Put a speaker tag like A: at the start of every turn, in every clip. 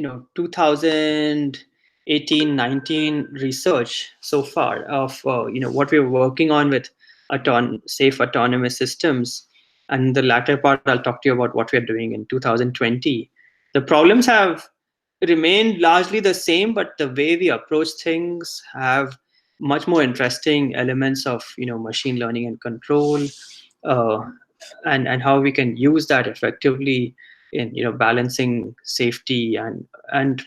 A: 2018-19 research so far of what we're working on with safe autonomous systems. And the latter part, I'll talk to you about what we're doing in 2020. The problems have remained largely the same, but the way we approach things have much more interesting elements of machine learning and control, uh, and how we can use that effectively in balancing safety and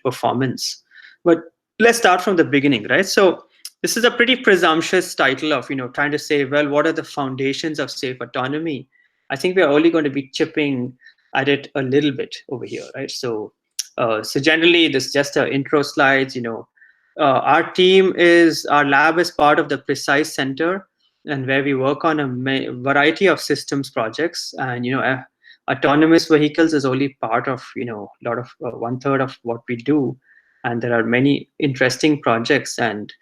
A: performance. But let's start from the beginning, right? So this is a pretty presumptuous title of trying to say, well, what are the foundations of safe autonomy? I think we're only going to be chipping at it a little bit over here, right? So generally, this is just intro slides. Our lab is part of the Precise Center, and where we work on a variety of systems projects. And autonomous vehicles is only part of a lot of 1/3 of what we do, and there are many interesting projects, and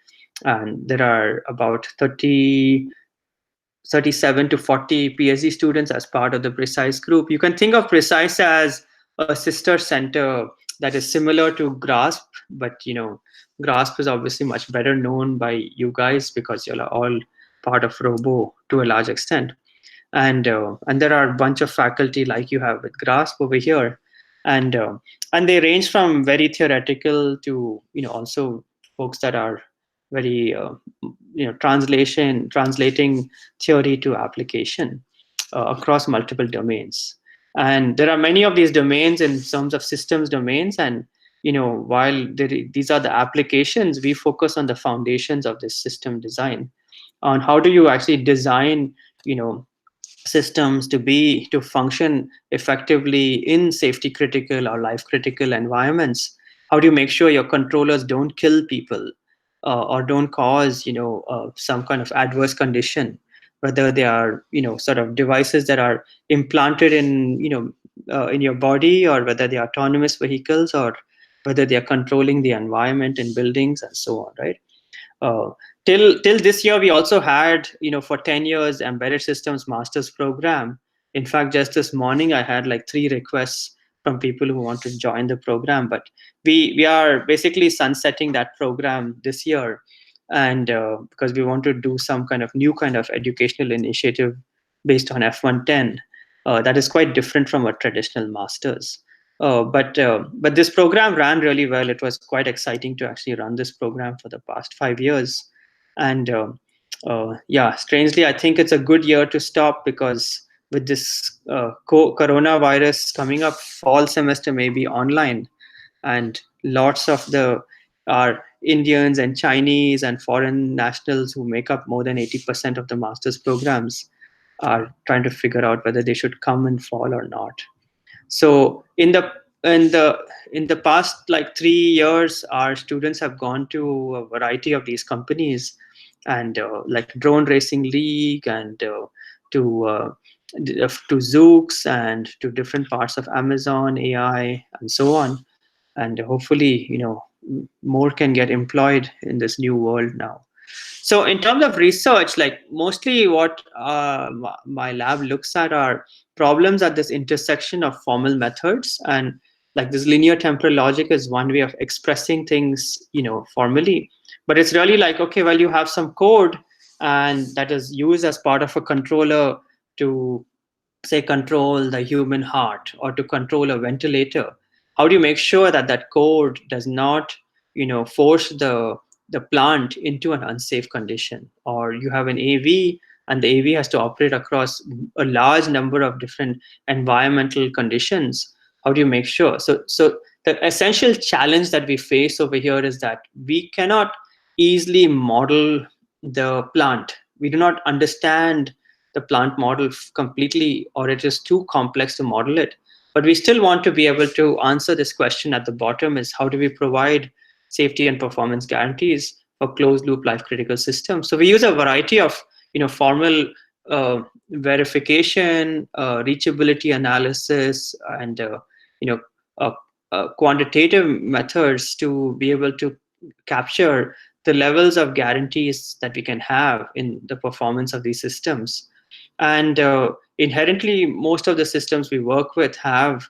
A: there are about 37 to 40 PhD students as part of the Precise group. You can think of Precise as a sister center that is similar to GRASP, but GRASP is obviously much better known by you guys because you're all part of Robo to a large extent. And there are a bunch of faculty like you have with GRASP over here, and they range from very theoretical to also folks that are very translating theory to application across multiple domains. And there are many of these domains in terms of systems domains, and while these are the applications, we focus on the foundations of this system design, on how do you actually design systems to function effectively in safety critical or life critical environments. How do you make sure your controllers don't kill people or don't cause some kind of adverse condition, whether they are sort of devices that are implanted in your body, or whether they are autonomous vehicles, or whether they are controlling the environment in buildings and so on, right? Till this year, we also had, for 10 years, embedded systems master's program. In fact, just this morning, I had like 3 requests from people who want to join the program. But we are basically sunsetting that program this year, and because we want to do some kind of new kind of educational initiative based on F110 that is quite different from a traditional master's. But this program ran really well. It was quite exciting to actually run this program for the past 5 years. And yeah, strangely, I think it's a good year to stop, because with this coronavirus coming up, fall semester may be online, and lots of our Indians and Chinese and foreign nationals who make up more than 80% of the master's programs are trying to figure out whether they should come in fall or not. So in the past like 3 years, our students have gone to a variety of these companies, and like Drone Racing League, and to Zoox, and to different parts of Amazon AI and so on. And hopefully, more can get employed in this new world now. So in terms of research, like mostly what my lab looks at are problems at this intersection of formal methods, and like this linear temporal logic is one way of expressing things, formally. But it's really like, okay, well, you have some code, and that is used as part of a controller to, say, control the human heart or to control a ventilator. How do you make sure that that code does not force the plant into an unsafe condition? Or you have an AV, and the AV has to operate across a large number of different environmental conditions. How do you make sure? So the essential challenge that we face over here is that we cannot easily model the plant. We do not understand the plant model completely, or it is too complex to model it. But we still want to be able to answer this question at the bottom: is how do we provide safety and performance guarantees for closed loop life critical systems? So we use a variety of formal verification, reachability analysis, and quantitative methods to be able to capture the levels of guarantees that we can have in the performance of these systems. And inherently, most of the systems we work with have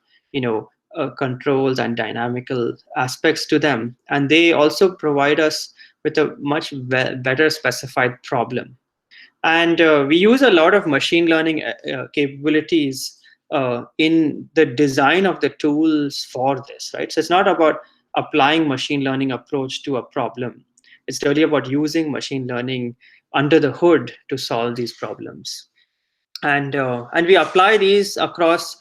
A: controls and dynamical aspects to them. And they also provide us with a much better specified problem. And we use a lot of machine learning capabilities in the design of the tools for this, right? So it's not about applying machine learning approach to a problem. It's really about using machine learning under the hood to solve these problems. And we apply these across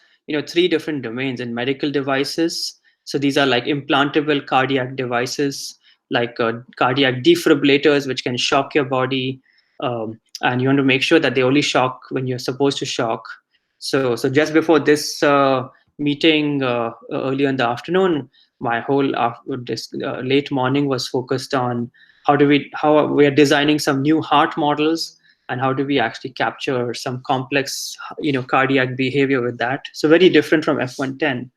A: three different domains in medical devices. So these are like implantable cardiac devices, like cardiac defibrillators, which can shock your body, and you want to make sure that they only shock when you're supposed to shock. So just before this meeting earlier in the afternoon, my whole this late morning was focused on how we are designing some new heart models, and how do we actually capture some complex cardiac behavior with that. So very different from F110.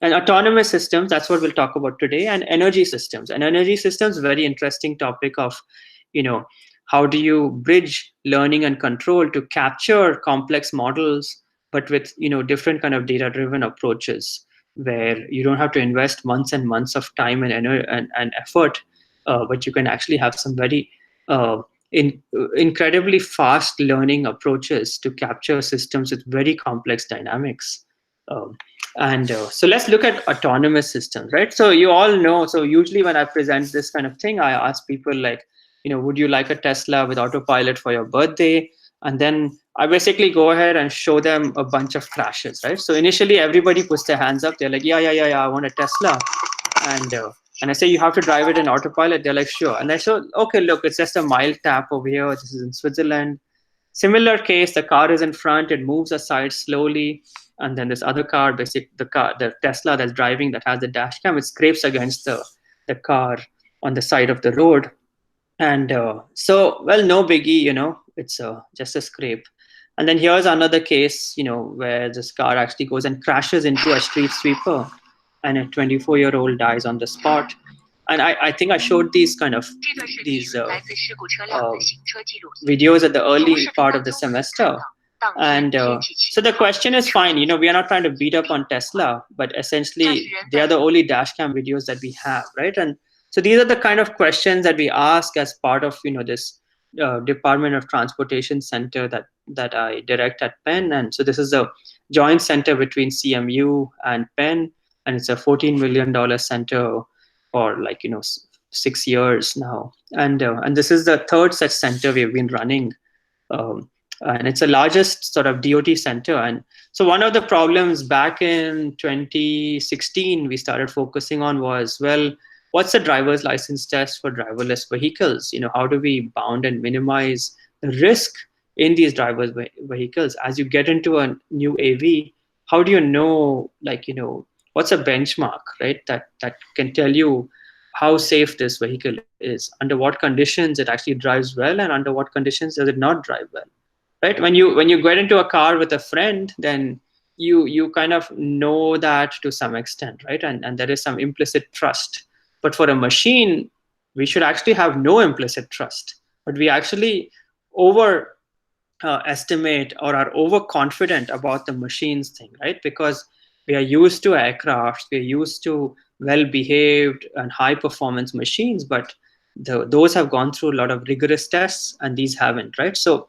A: And autonomous systems, that's what we'll talk about today. And energy systems, very interesting topic of how do you bridge learning and control to capture complex models, but with different kind of data driven approaches, where you don't have to invest months and months of time and effort, but you can actually have some very incredibly fast learning approaches to capture systems with very complex dynamics. So let's look at autonomous systems, right? So you all know, so usually when I present this kind of thing, I ask people like, would you like a Tesla with autopilot for your birthday? And then I basically go ahead and show them a bunch of crashes, right? So initially everybody puts their hands up. They're like, yeah, I want a Tesla. And I say, you have to drive it in autopilot. They're like, sure. And I show, okay, look, it's just a mild tap over here. This is in Switzerland. Similar case, the car is in front. It moves aside slowly. And then this other car, the Tesla that's driving that has the dash cam, it scrapes against the car on the side of the road. And no biggie, it's just a scrape. And then here's another case, where this car actually goes and crashes into a street sweeper, and a 24-year-old dies on the spot. And I think I showed these videos at the early part of the semester. And so the question is fine, we are not trying to beat up on Tesla, but essentially they are the only dash cam videos that we have, right? And so these are the kind of questions that we ask as part of this Department of Transportation Center that I direct at Penn. And so this is a joint center between CMU and Penn, and it's a $14 million center for 6 years now. And this is the third such center we've been running. And it's the largest sort of DOT center. And so one of the problems back in 2016 we started focusing on was, well, what's the driver's license test for driverless vehicles? How do we bound and minimize the risk in these driverless vehicles? As you get into a new AV, how do you know, what's a benchmark, right? That can tell you how safe this vehicle is, under what conditions it actually drives well, and under what conditions does it not drive well, right? When you get into a car with a friend, then you kind of know that to some extent, right? And there is some implicit trust. But for a machine, we should actually have no implicit trust, but we actually estimate or are overconfident about the machines thing, right? Because we are used to aircrafts, we are used to well-behaved and high-performance machines, but those have gone through a lot of rigorous tests, and these haven't, right? So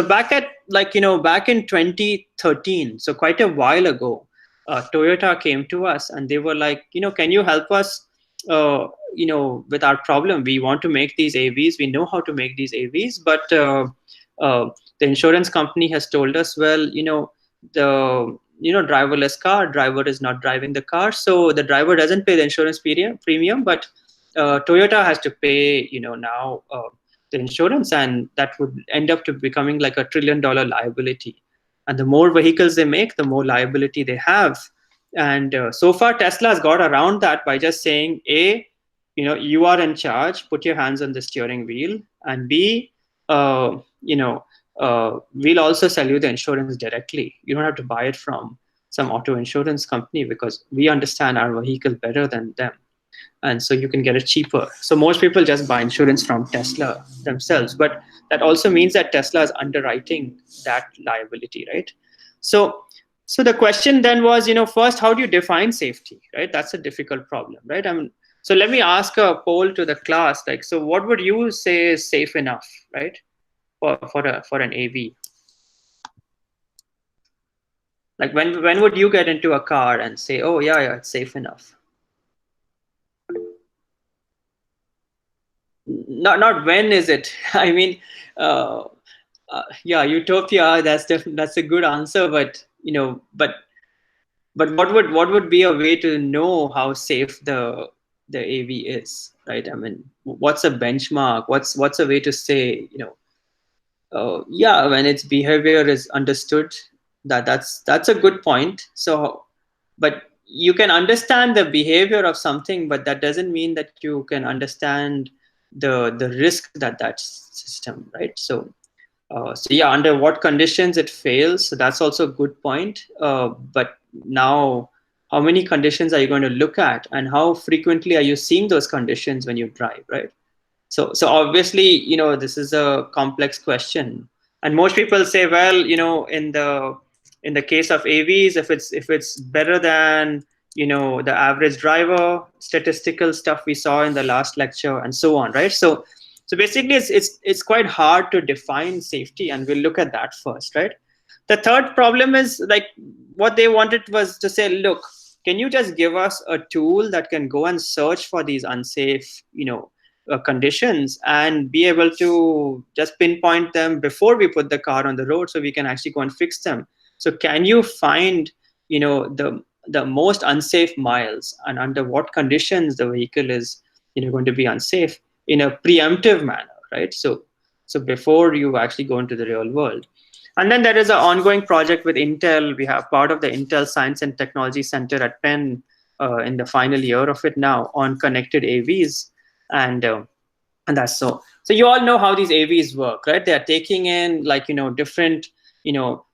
A: back at back in 2013, so quite a while ago, Toyota came to us and they were like, can you help us with our problem? We want to make these AVs. We know how to make these AVs, but the insurance company has told us, well, the driverless car, driver is not driving the car, so the driver doesn't pay the insurance premium, but Toyota has to pay now the insurance, and that would end up to becoming like $1 trillion liability. And the more vehicles they make, the more liability they have. And so far, Tesla has got around that by just saying, A, you are in charge, put your hands on the steering wheel, and B, we'll also sell you the insurance directly. You don't have to buy it from some auto insurance company because we understand our vehicle better than them. And so you can get it cheaper. So most people just buy insurance from Tesla themselves, but that also means that Tesla is underwriting that liability, right? So So the question then was, first, how do you define safety, right? That's a difficult problem, right? I mean, so let me ask a poll to the class, like, so what would you say is safe enough, right, for an AV? Like, when would you get into a car and say, oh yeah, it's safe enough? Not when is it? I mean, uh, yeah, utopia. That's a good answer, but but what would be a way to know how safe the AV is, right? I mean, what's a benchmark? What's a way to say, yeah, when its behavior is understood, that's a good point. So, but you can understand the behavior of something, but that doesn't mean that you can understand the risk that system, right? So yeah, under what conditions it fails. So that's also a good point. But now, how many conditions are you going to look at, and how frequently are you seeing those conditions when you drive, right? So obviously, this is a complex question, and most people say, well, in the case of AVs, if it's better than the average driver, statistical stuff we saw in the last lecture, and so on, right? So basically, it's quite hard to define safety, and we'll look at that first, right? The third problem is, like, what they wanted was to say, look, can you just give us a tool that can go and search for these unsafe, conditions, and be able to just pinpoint them before we put the car on the road, so we can actually go and fix them. So can you find, the most unsafe miles, and under what conditions the vehicle is, going to be unsafe, in a preemptive manner, right? So before you actually go into the real world. And then there is an ongoing project with Intel. We have part of the Intel Science and Technology Center at Penn, in the final year of it now, on connected AVs. And that's so you all know how these AVs work, right? They are taking in, like, different,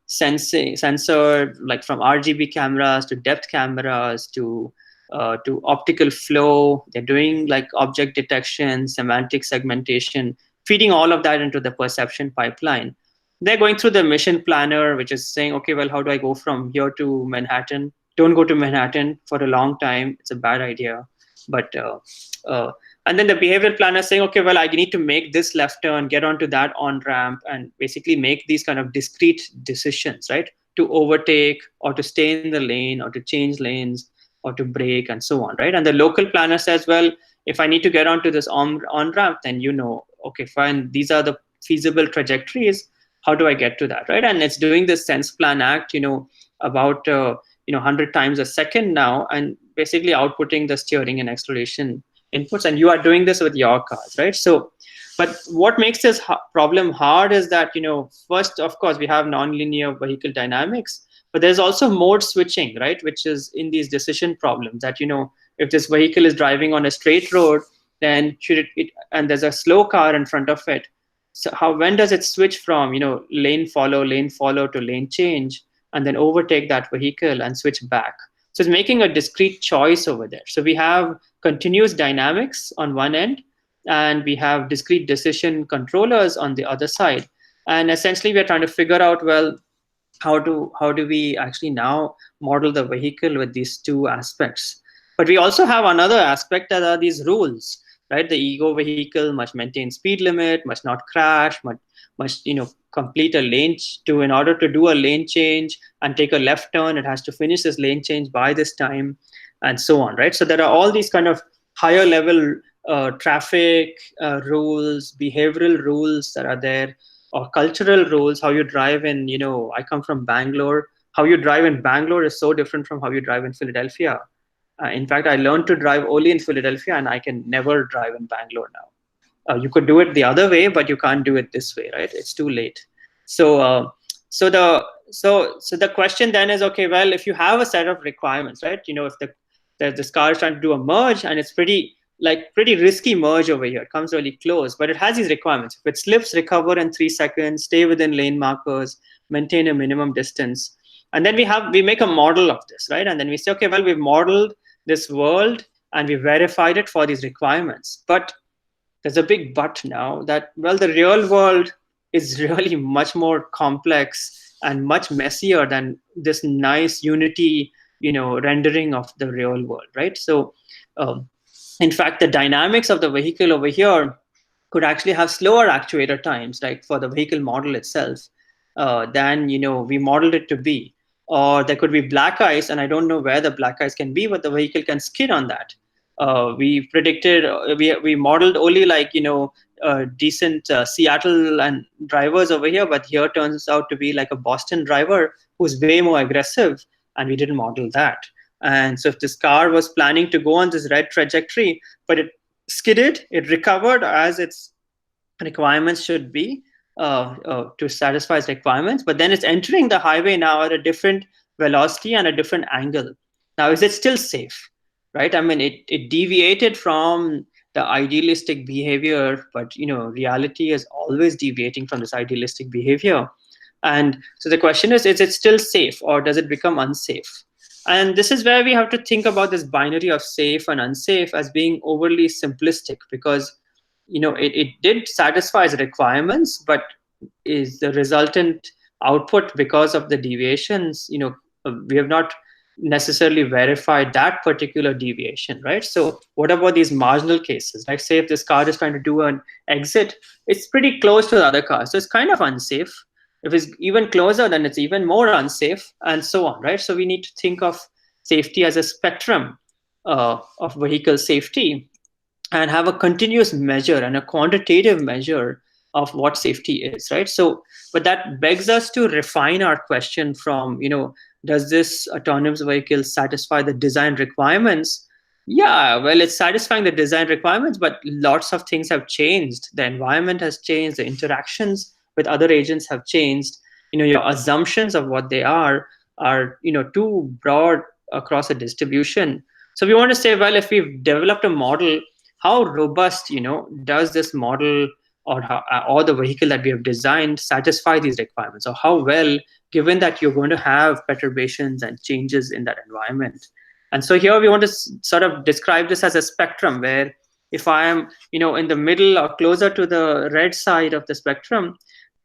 A: sensor, like from RGB cameras to depth cameras to optical flow. They're doing, like, object detection, semantic segmentation, feeding all of that into the perception pipeline. They're going through the mission planner, which is saying, okay, well, how do I go from here to Manhattan? Don't go to Manhattan for a long time. It's a bad idea. But uh, and then the behavior planner is saying, okay, well, I need to make this left turn, get onto that on ramp, and basically make these kind of discrete decisions, right? To overtake, or to stay in the lane, or to change lanes, or to brake, and so on, right? And the local planner says, well, if I need to get onto this on ramp, then, okay, fine, these are the feasible trajectories. How do I get to that, right? And it's doing this sense plan act, about 100 times a second now, and basically outputting the steering and acceleration inputs. And you are doing this with your cars, right? So, but what makes this problem hard is that, first, of course, we have nonlinear vehicle dynamics, but there's also mode switching, right? Which is in these decision problems that, if this vehicle is driving on a straight road, then should it and there's a slow car in front of it. So when does it switch from, lane follow to lane change, and then overtake that vehicle and switch back? So it's making a discrete choice over there. So we have continuous dynamics on one end, and we have discrete decision controllers on the other side. And essentially, we're trying to figure out, well, how do we actually now model the vehicle with these two aspects? But we also have another aspect, that are these rules, right? The ego vehicle must maintain speed limit, must not crash, must complete a lane in order to do a lane change and take a left turn, it has to finish this lane change by this time, and so on, right? So there are all these kind of higher level traffic rules, behavioral rules that are there, or cultural rules. How you drive in, I come from Bangalore. How you drive in Bangalore is so different from how you drive in Philadelphia. In fact, I learned to drive only in Philadelphia, and I can never drive in Bangalore now. You could do it the other way, but you can't do it this way, right? It's too late. So the question then is, okay, well, if you have a set of requirements, right? If this car is trying to do a merge, and it's pretty risky merge over here, it comes really close, but it has these requirements. If it slips, recover in 3 seconds, stay within lane markers, maintain a minimum distance. And then we make a model of this, right? And then we say, okay, well, we've modeled this world and we verified it for these requirements. But there's a big but now, that, well, the real world is really much more complex and much messier than this nice Unity, rendering of the real world, right? So, um, in fact, the dynamics of the vehicle over here could actually have slower actuator times, like for the vehicle model itself, than we modeled it to be. Or there could be black ice, and I don't know where the black ice can be, but the vehicle can skid on that. We predicted, we modeled only like decent Seattle and drivers over here, but here turns out to be like a Boston driver who's way more aggressive, and we didn't model that. And so if this car was planning to go on this red trajectory, but it skidded, it recovered as its requirements should be, to satisfy its requirements, but then it's entering the highway now at a different velocity and a different angle. Now, is it still safe? Right? I mean, it deviated from the idealistic behavior, but reality is always deviating from this idealistic behavior. And so the question is it still safe, or does it become unsafe? And this is where we have to think about this binary of safe and unsafe as being overly simplistic, because it did satisfy its requirements, but is the resultant output because of the deviations, we have not necessarily verified that particular deviation, right? So what about these marginal cases? Like, say if this car is trying to do an exit, it's pretty close to the other car, so it's kind of unsafe. If it's even closer, then it's even more unsafe, and so on, right? So we need to think of safety as a spectrum of vehicle safety, and have a continuous measure and a quantitative measure of what safety is, right? So, but that begs us to refine our question from, does this autonomous vehicle satisfy the design requirements? Yeah, well, it's satisfying the design requirements, but lots of things have changed. The environment has changed, the interactions with other agents have changed. Your assumptions of what they are, too broad across a distribution. So we want to say, well, if we've developed a model, how robust, does this model or the vehicle that we have designed satisfy these requirements? Or how well, given that you're going to have perturbations and changes in that environment? And so here we want to sort of describe this as a spectrum, where if I am, in the middle or closer to the red side of the spectrum,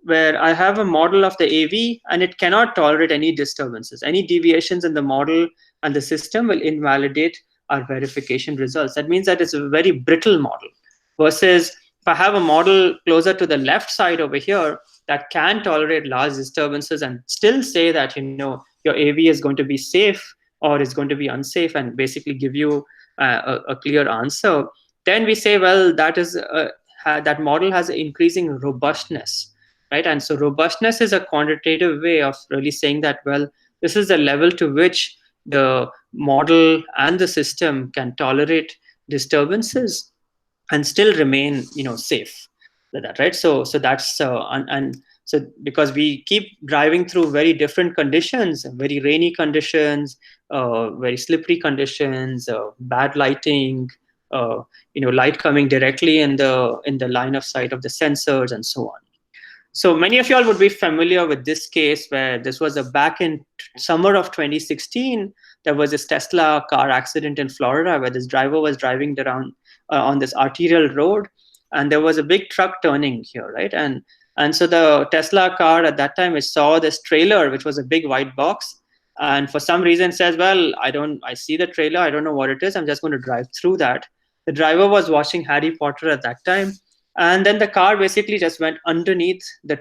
A: where I have a model of the AV and it cannot tolerate any disturbances. Any deviations in the model and the system will invalidate our verification results. That means that it's a very brittle model. Versus if I have a model closer to the left side over here that can tolerate large disturbances and still say that your AV is going to be safe or is going to be unsafe, and basically give you a clear answer, then we say, well, that model has increasing robustness, right? And so robustness is a quantitative way of really saying that, well, this is the level to which the model and the system can tolerate disturbances and still remain, safe. That, right? So that's and so because we keep driving through very different conditions, very rainy conditions, very slippery conditions, bad lighting, light coming directly in the line of sight of the sensors, and so on. So many of y'all would be familiar with this case, where this was back in summer of 2016. There was this Tesla car accident in Florida where this driver was driving around on this arterial road, and there was a big truck turning here, right? And so the Tesla car at that time, it saw this trailer, which was a big white box, and for some reason says, well, I see the trailer, I don't know what it is, I'm just going to drive through that. The driver was watching Harry Potter at that time, and then the car basically just went underneath the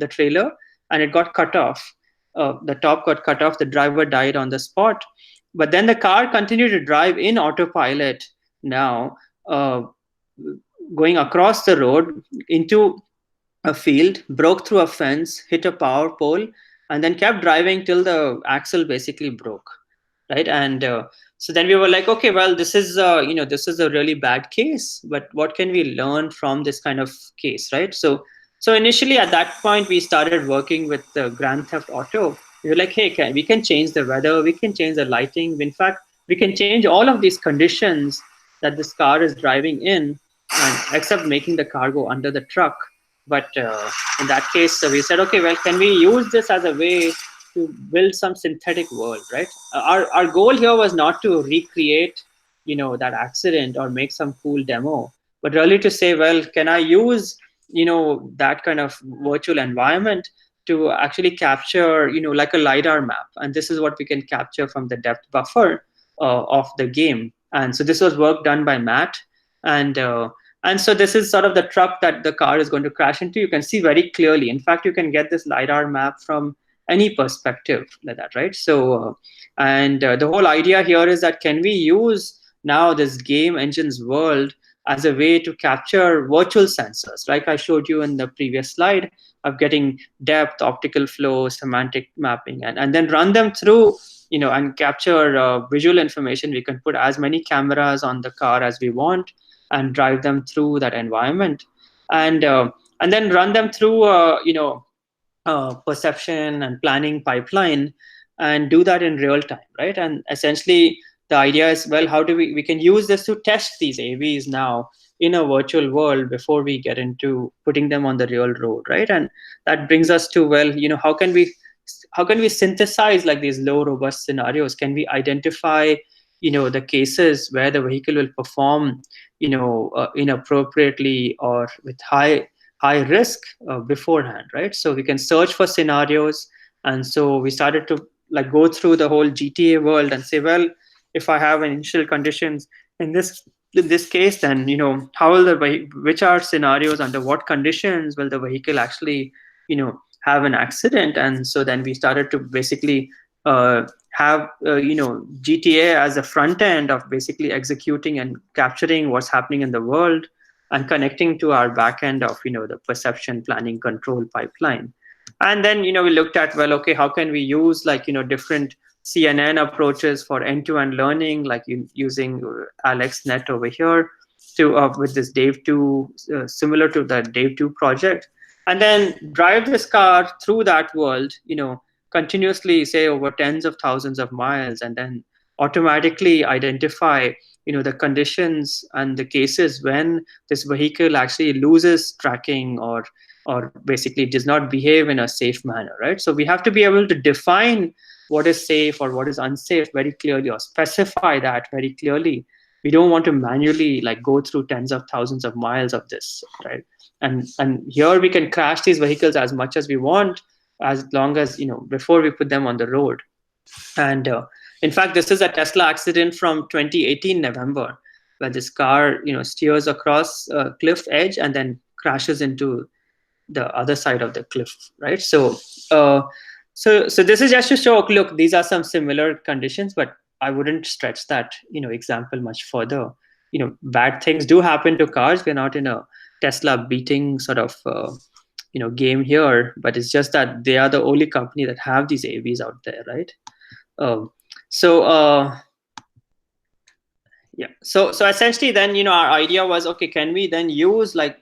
A: trailer, and it got cut off. The top got cut off. The driver died on the spot. But then the car continued to drive in autopilot now, going across the road into a field, broke through a fence, hit a power pole, and then kept driving till the axle basically broke, right? And so then we were like, okay, well, this is this is a really bad case, but what can we learn from this kind of case, right? So initially at that point, we started working with Grand Theft Auto. We were like, hey, we can change the weather, we can change the lighting. In fact, we can change all of these conditions that this car is driving in, except making the car go under the truck. But in that case, we said, okay, well, can we use this as a way to build some synthetic world, right? Our goal here was not to recreate, that accident or make some cool demo, but really to say, well, can I use, that kind of virtual environment to actually capture, like a LiDAR map. And this is what we can capture from the depth buffer of the game. And so this was work done by Matt. And and so this is sort of the truck that the car is going to crash into. You can see very clearly. In fact, you can get this LiDAR map from any perspective like that, right? So, the whole idea here is that can we use now this game engine's world as a way to capture virtual sensors, like I showed you in the previous slide, of getting depth, optical flow, semantic mapping, and then run them through, and capture visual information. We can put as many cameras on the car as we want and drive them through that environment, and then run them through, perception and planning pipeline, and do that in real time, right? And essentially, the idea is, well, how do we can use this to test these AVs now in a virtual world before we get into putting them on the real road, right? And that brings us to, well, how can we synthesize like these low robust scenarios? Can we identify, the cases where the vehicle will perform, inappropriately or with high risk beforehand, right? So we can search for scenarios. And so we started to like go through the whole GTA world and say, well, if I have an initial conditions in this case, then how will which are scenarios, under what conditions will the vehicle actually have an accident? And so then we started to basically have GTA as a front end of basically executing and capturing what's happening in the world, and connecting to our back end of the perception, planning, control pipeline. And then we looked at, well, okay, how can we use like different CNN approaches for end-to-end learning, like using AlexNet over here to with this Dave 2, similar to the Dave 2 project, and then drive this car through that world, continuously, say over tens of thousands of miles, and then automatically identify the conditions and the cases when this vehicle actually loses tracking or basically does not behave in a safe manner, right? So we have to be able to define what is safe or what is unsafe very clearly, or specify that very clearly. We don't want to manually like go through tens of thousands of miles of this, right? And here we can crash these vehicles as much as we want, as long as before we put them on the road. And in fact, this is a Tesla accident from 2018 November, where this car steers across a cliff edge and then crashes into the other side of the cliff, right? So this is just to show, look, these are some similar conditions, but I wouldn't stretch that example much further. Bad things do happen to cars. We're not in a Tesla beating sort of game here, but it's just that they are the only company that have these AVs out there, right? So essentially then our idea was, okay, can we then use like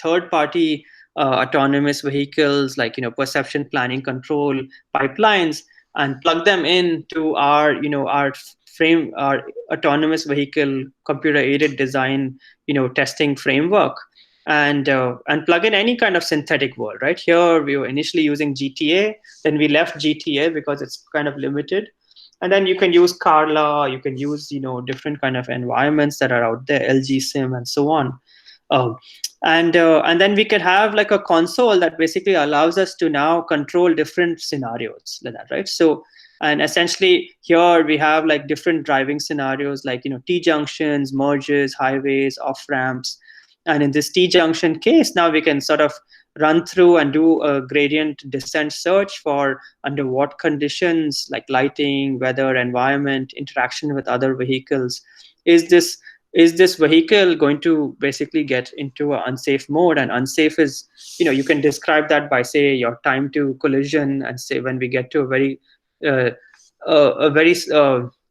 A: third party autonomous vehicles, like perception, planning, control pipelines, and plug them into our our autonomous vehicle computer aided design testing framework, and plug in any kind of synthetic world, right? Here we were initially using GTA, then we left GTA because it's kind of limited. And then you can use Carla, you can use different kind of environments that are out there, LG Sim and so on. And then we could have like a console that basically allows us to now control different scenarios like that, right? So, and essentially here we have like different driving scenarios, like T-junctions, merges, highways, off-ramps. And in this T-junction case, now we can sort of run through and do a gradient descent search for under what conditions, like lighting, weather, environment, interaction with other vehicles, is this vehicle going to basically get into an unsafe mode? And unsafe is, you can describe that by, say, your time to collision, and say when we get to a very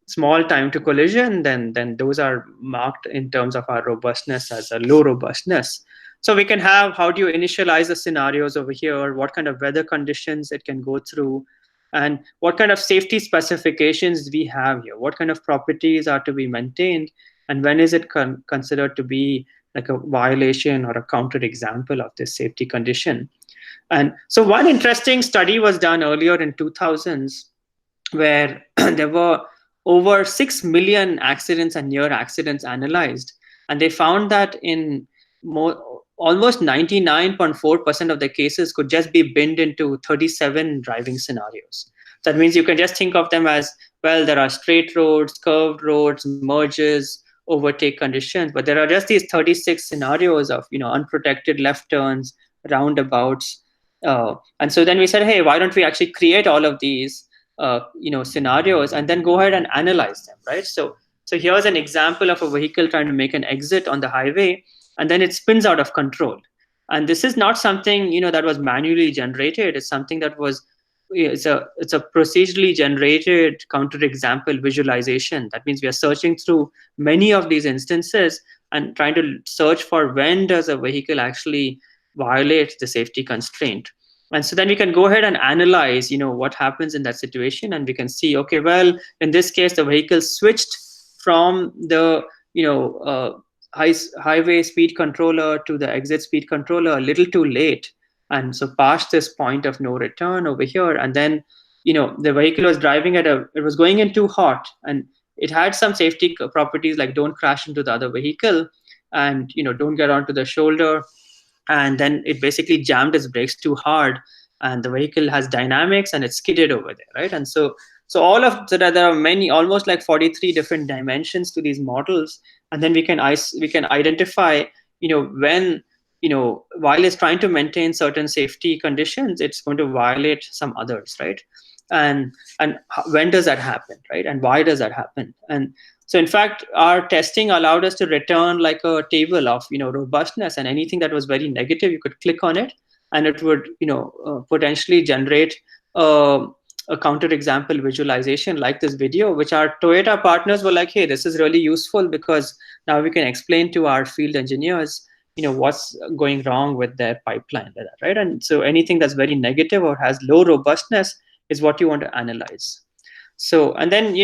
A: small time to collision, then those are marked in terms of our robustness as a low robustness. So we can have, how do you initialize the scenarios over here? What kind of weather conditions it can go through? And what kind of safety specifications we have here? What kind of properties are to be maintained? And when is it considered to be like a violation or a counterexample of this safety condition? And so one interesting study was done earlier in 2000s, where there were over 6 million accidents and near accidents analyzed. And they found that in almost 99.4% of the cases could just be binned into 37 driving scenarios. That means you can just think of them as, well, there are straight roads, curved roads, merges, overtake conditions, but there are just these 36 scenarios of unprotected left turns, roundabouts. And so then we said, hey, why don't we actually create all of these scenarios and then go ahead and analyze them, right? So here's an example of a vehicle trying to make an exit on the highway, and then it spins out of control. And this is not something that was manually generated. It's something that was it's a procedurally generated counterexample visualization. That means we are searching through many of these instances and trying to search for when does a vehicle actually violate the safety constraint. And so then we can go ahead and analyze what happens in that situation, and we can see, okay, well, in this case the vehicle switched from the highway speed controller to the exit speed controller a little too late, and so past this point of no return over here. And then the vehicle was driving it was going in too hot, and it had some safety properties like don't crash into the other vehicle, and don't get onto the shoulder. And then it basically jammed its brakes too hard, and the vehicle has dynamics and it skidded over there, right? And so all of that, there are many, almost like 43 different dimensions to these models. And then we can identify when while it's trying to maintain certain safety conditions, it's going to violate some others, right? And when does that happen, right? And why does that happen? And so in fact, our testing allowed us to return like a table of robustness, and anything that was very negative, you could click on it and it would potentially generate a counterexample visualization like this video, which our Toyota partners were like, hey, this is really useful because now we can explain to our field engineers what's going wrong with their pipeline, right? And so anything that's very negative or has low robustness is what you want to analyze. So, and then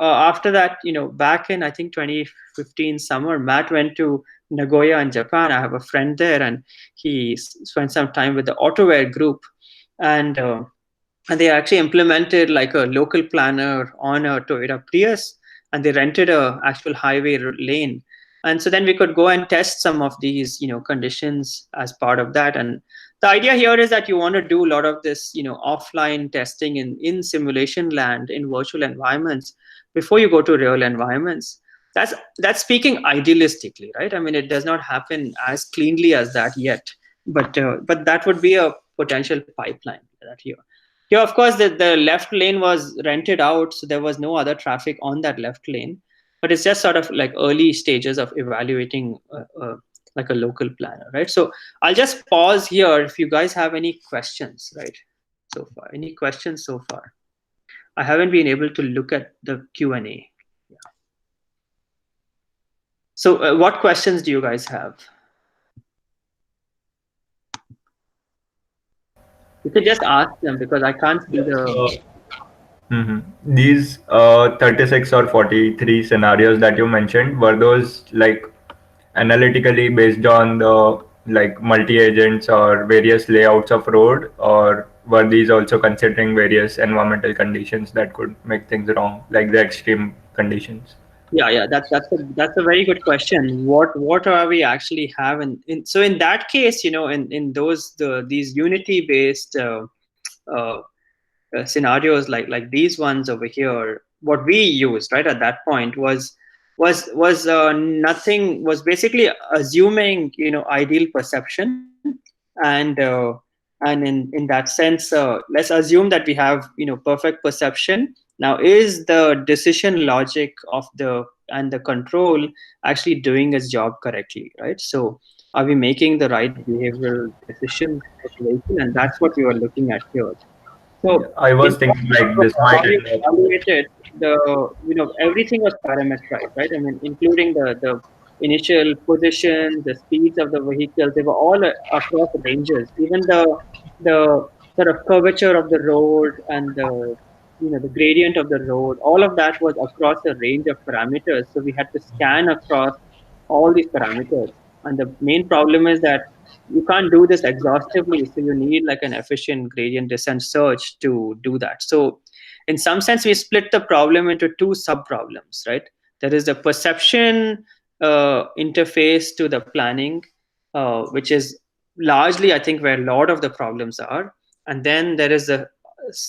A: after that, back in I think 2015 summer, Matt went to Nagoya in Japan. I have a friend there, and he spent some time with the AutoWare group, and they actually implemented like a local planner on a Toyota Prius, and they rented a actual highway lane. And so then we could go and test some of these conditions as part of that. And the idea here is that you want to do a lot of this offline testing in simulation land, in virtual environments, before you go to real environments. That's speaking idealistically, right? I mean, it does not happen as cleanly as that yet, but that would be a potential pipeline that here. Here, of course, the left lane was rented out, so there was no other traffic on that left lane. But it's just sort of like early stages of evaluating like a local planner, right? So I'll just pause here if you guys have any questions, right? So far, any questions so far? I haven't been able to look at the Q&A. Yeah. So what questions do you guys have? You could just ask them because I can't see the...
B: These 36 or 43 scenarios that you mentioned, were those like analytically based on the like multi-agents or various layouts of road, or were these also considering various environmental conditions that could make things wrong, like the extreme conditions?
A: Yeah, that's a very good question. What are we actually have so in that case, in these Unity based scenarios like these ones over here, what we used right at that point was nothing, was basically assuming ideal perception, and in that sense, let's assume that we have perfect perception. Now, is the decision logic of the control actually doing its job correctly, right? So are we making the right behavioral decision for the vehicle? And that's what we were looking at here. So
B: I was thinking like this might
A: we
B: end up.
A: evaluated everything was parameterized, right? I mean, including the initial position, the speeds of the vehicles, they were all across ranges. Even the sort of curvature of the road and the gradient of the road, all of that was across a range of parameters. So we had to scan across all these parameters. And the main problem is that you can't do this exhaustively, so you need like an efficient gradient descent search to do that. So in some sense, we split the problem into two sub problems, right? There is the perception interface to the planning, which is largely, I think, where a lot of the problems are. And then there is the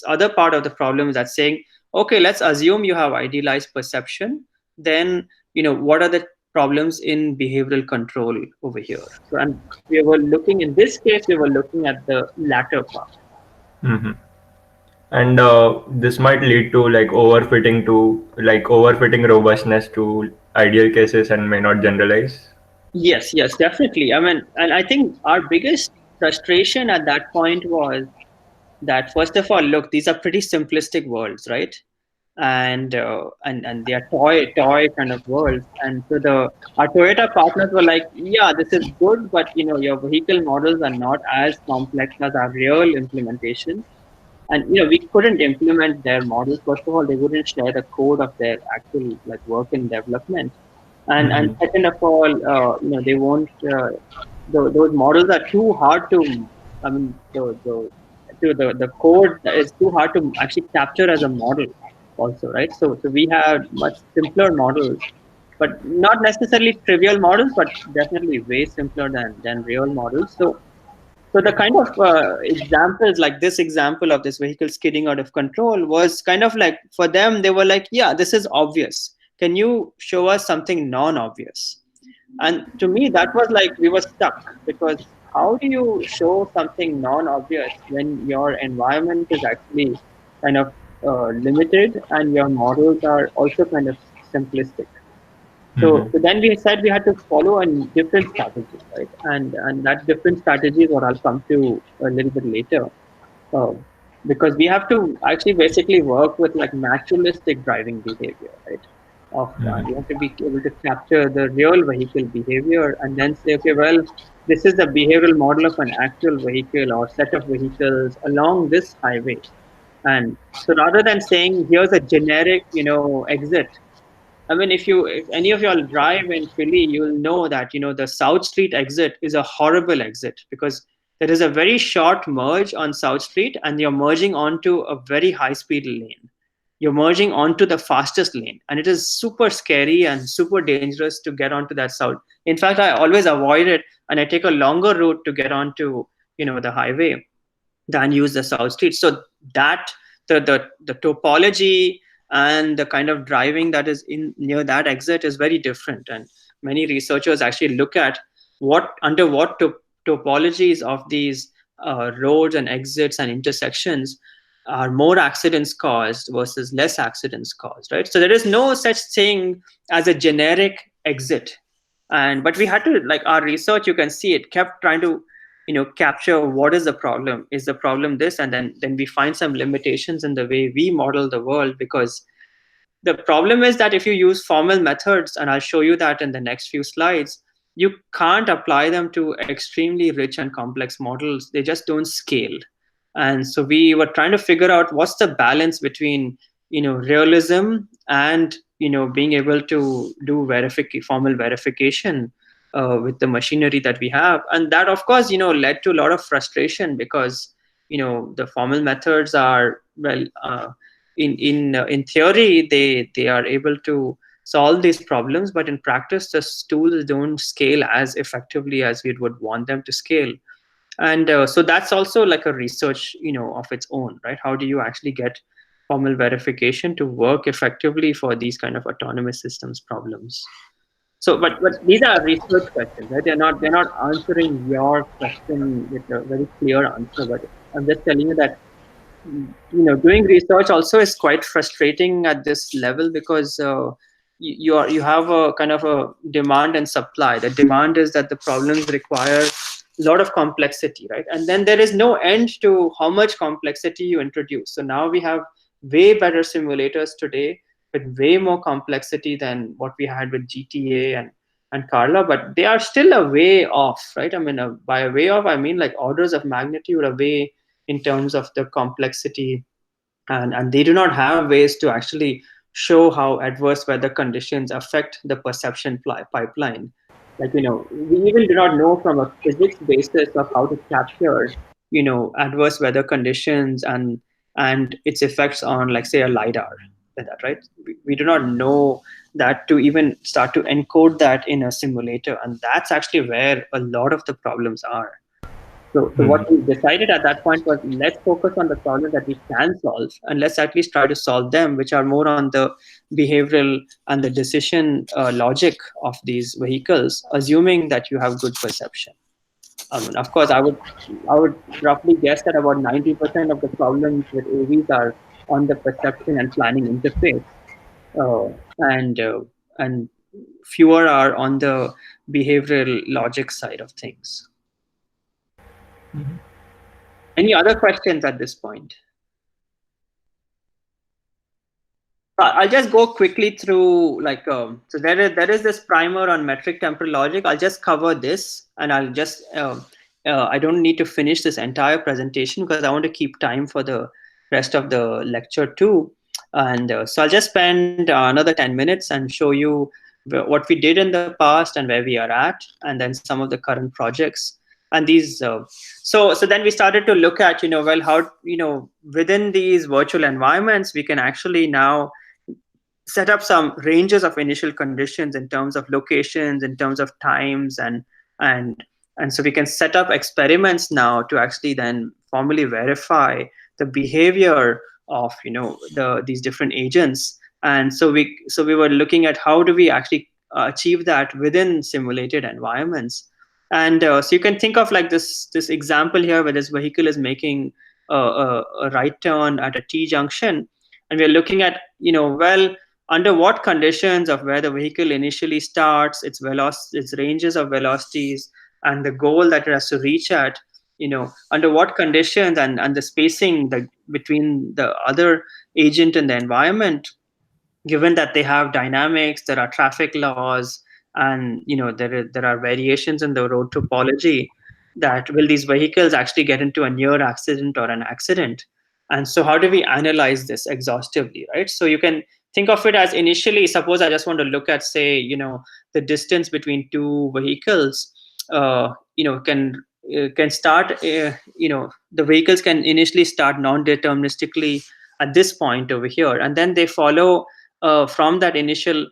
A: other part of the problem that's saying, okay, let's assume you have idealized perception. Then, what are the problems in behavioral control over here? So, and we were looking, in this case, we were looking at the latter part.
B: Hmm. And this might lead to like overfitting robustness to ideal cases and may not generalize.
A: Yes, definitely. I mean, and I think our biggest frustration at that point was that, first of all, look, these are pretty simplistic worlds, right? And they are toy kind of worlds. And so our Toyota partners were like, yeah, this is good, but your vehicle models are not as complex as our real implementations. And we couldn't implement their models. First of all, they wouldn't share the code of their actual like work in development. And
B: Hmm.
A: second of all, they won't. Those models are too hard to. I mean, the code is too hard to actually capture as a model, also, right? So we had much simpler models, but not necessarily trivial models, but definitely way simpler than real models. So the kind of examples, like this example of this vehicle skidding out of control, was kind of like, for them, they were like, yeah, this is obvious. Can you show us something non-obvious? And to me, that was like we were stuck, because how do you show something non-obvious when your environment is actually kind of limited and your models are also kind of simplistic? So then we said we had to follow a different strategy, right? And that different strategy is what I'll come to a little bit later, uh, because we have to actually basically work with like naturalistic driving behavior, right? We have to be able to capture the real vehicle behavior and then say, okay, well, this is a behavioral model of an actual vehicle or set of vehicles along this highway. And so rather than saying here's a generic, exit, I mean, if any of y'all drive in Philly, you'll know that the South Street exit is a horrible exit, because there is a very short merge on South Street, and you're merging onto a very high speed lane. You're merging onto the fastest lane, and it is super scary and super dangerous to get onto that South. In fact, I always avoid it, and I take a longer route to get onto the highway than use the South Street. So that the topology and the kind of driving that is in near that exit is very different. And many researchers actually look at what topologies of these roads and exits and intersections are more accidents caused versus less accidents caused, right? So there is no such thing as a generic exit. And but we had to, like, our research, you can see it kept trying to capture what is the problem. Is the problem this? And then we find some limitations in the way we model the world, because the problem is that if you use formal methods, and I'll show you that in the next few slides, you can't apply them to extremely rich and complex models. They just don't scale. And so we were trying to figure out what's the balance between realism and being able to do formal verification with the machinery that we have. And that, of course, led to a lot of frustration, because the formal methods are, well, in theory, they are able to solve these problems, but in practice the tools don't scale as effectively as we would want them to scale. And so that's also like a research of its own, right? How do you actually get formal verification to work effectively for these kind of autonomous systems problems? So, but these are research questions, right? They're not answering your question with a very clear answer. But I'm just telling you that doing research also is quite frustrating at this level, because you have a kind of a demand and supply. The demand is that the problems require a lot of complexity, right? And then there is no end to how much complexity you introduce. So now we have way better simulators today with way more complexity than what we had with GTA and Carla, but they are still a way off, right? I mean, by a way off, I mean like orders of magnitude away in terms of the complexity. And they do not have ways to actually show how adverse weather conditions affect the perception pipeline. Like, we even do not know from a physics basis of how to capture adverse weather conditions and its effects on, like, say, a lidar, like that, right? We do not know that to even start to encode that in a simulator. And that's actually where a lot of the problems are. So what we decided at that point was, let's focus on the problems that we can solve, and let's at least try to solve them, which are more on the behavioral and the decision logic of these vehicles, assuming that you have good perception. Of course, I would roughly guess that about 90% of the problems with AVs are on the perception and planning interface, and fewer are on the behavioral logic side of things. Any other questions at this point? I'll just go quickly through, like, so there is this primer on metric temporal logic. I'll just cover this, and I'll just I don't need to finish this entire presentation because I want to keep time for the rest of the lecture too. And so I'll just spend another 10 minutes and show you what we did in the past and where we are at, and then some of the current projects. And these, so then we started to look at, well, how, within these virtual environments, we can actually now set up some ranges of initial conditions in terms of locations, in terms of times, and and so we can set up experiments now to actually then formally verify the behavior of these different agents. And so we were looking at how do we actually achieve that within simulated environments. And so you can think of like this example here where this vehicle is making a right turn at a T junction, and we're looking at well, under what conditions of where the vehicle initially starts, its ranges of velocities, and the goal that it has to reach at, under what conditions, and the spacing between the other agent and the environment, given that they have dynamics, there are traffic laws, and there are variations in the road topology, that will these vehicles actually get into a near accident or an accident. And so how do we analyze this exhaustively, right? So you can think of it as, initially, suppose I just want to look at, say, the distance between two vehicles, can start, the vehicles can initially start non-deterministically at this point over here, and then they follow from that initial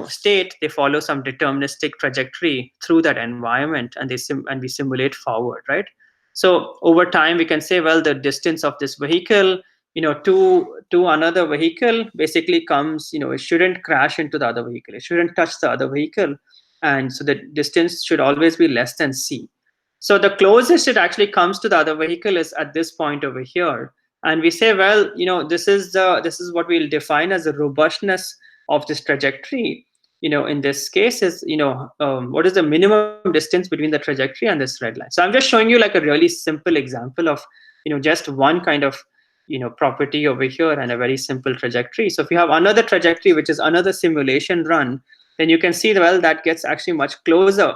A: state, they follow some deterministic trajectory through that environment, and and we simulate forward, right? So over time we can say, well, the distance of this vehicle to another vehicle basically comes, it shouldn't crash into the other vehicle, it shouldn't touch the other vehicle, and so the distance should always be less than c. So the closest it actually comes to the other vehicle is at this point over here. And we say, well, this is what we'll define as the robustness of this trajectory. In this case is, what is the minimum distance between the trajectory and this red line. So I'm just showing you like a really simple example of, just one kind of, property over here and a very simple trajectory. So if you have another trajectory, which is another simulation run, then you can see, well, that gets actually much closer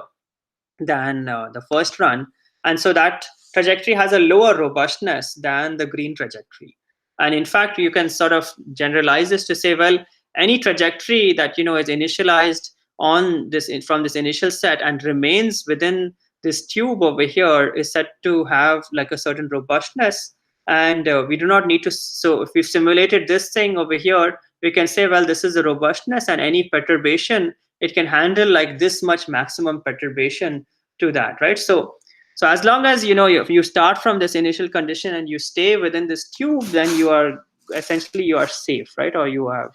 A: than the first run. And so that trajectory has a lower robustness than the green trajectory. And in fact, you can sort of generalize this to say, well, any trajectory that is initialized on this from this initial set and remains within this tube over here is said to have like a certain robustness. And we do not need to, so if we've simulated this thing over here, we can say, well, this is a robustness, and any perturbation, it can handle like this much maximum perturbation to that, right? So as long as if you start from this initial condition and you stay within this tube, then you are essentially safe, right? Or you have,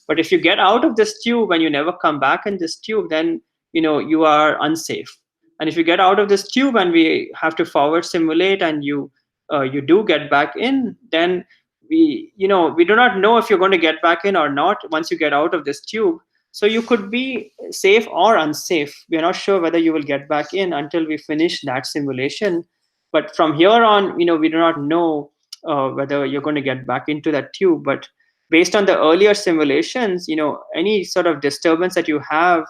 A: but if you get out of this tube and you never come back in this tube, then you are unsafe. And if you get out of this tube and we have to forward simulate, and you do get back in, then we do not know if you're going to get back in or not once you get out of this tube. So you could be safe or unsafe. We are not sure whether you will get back in until we finish that simulation. But from here on, we do not know whether you're going to get back into that tube. But based on the earlier simulations, any sort of disturbance that you have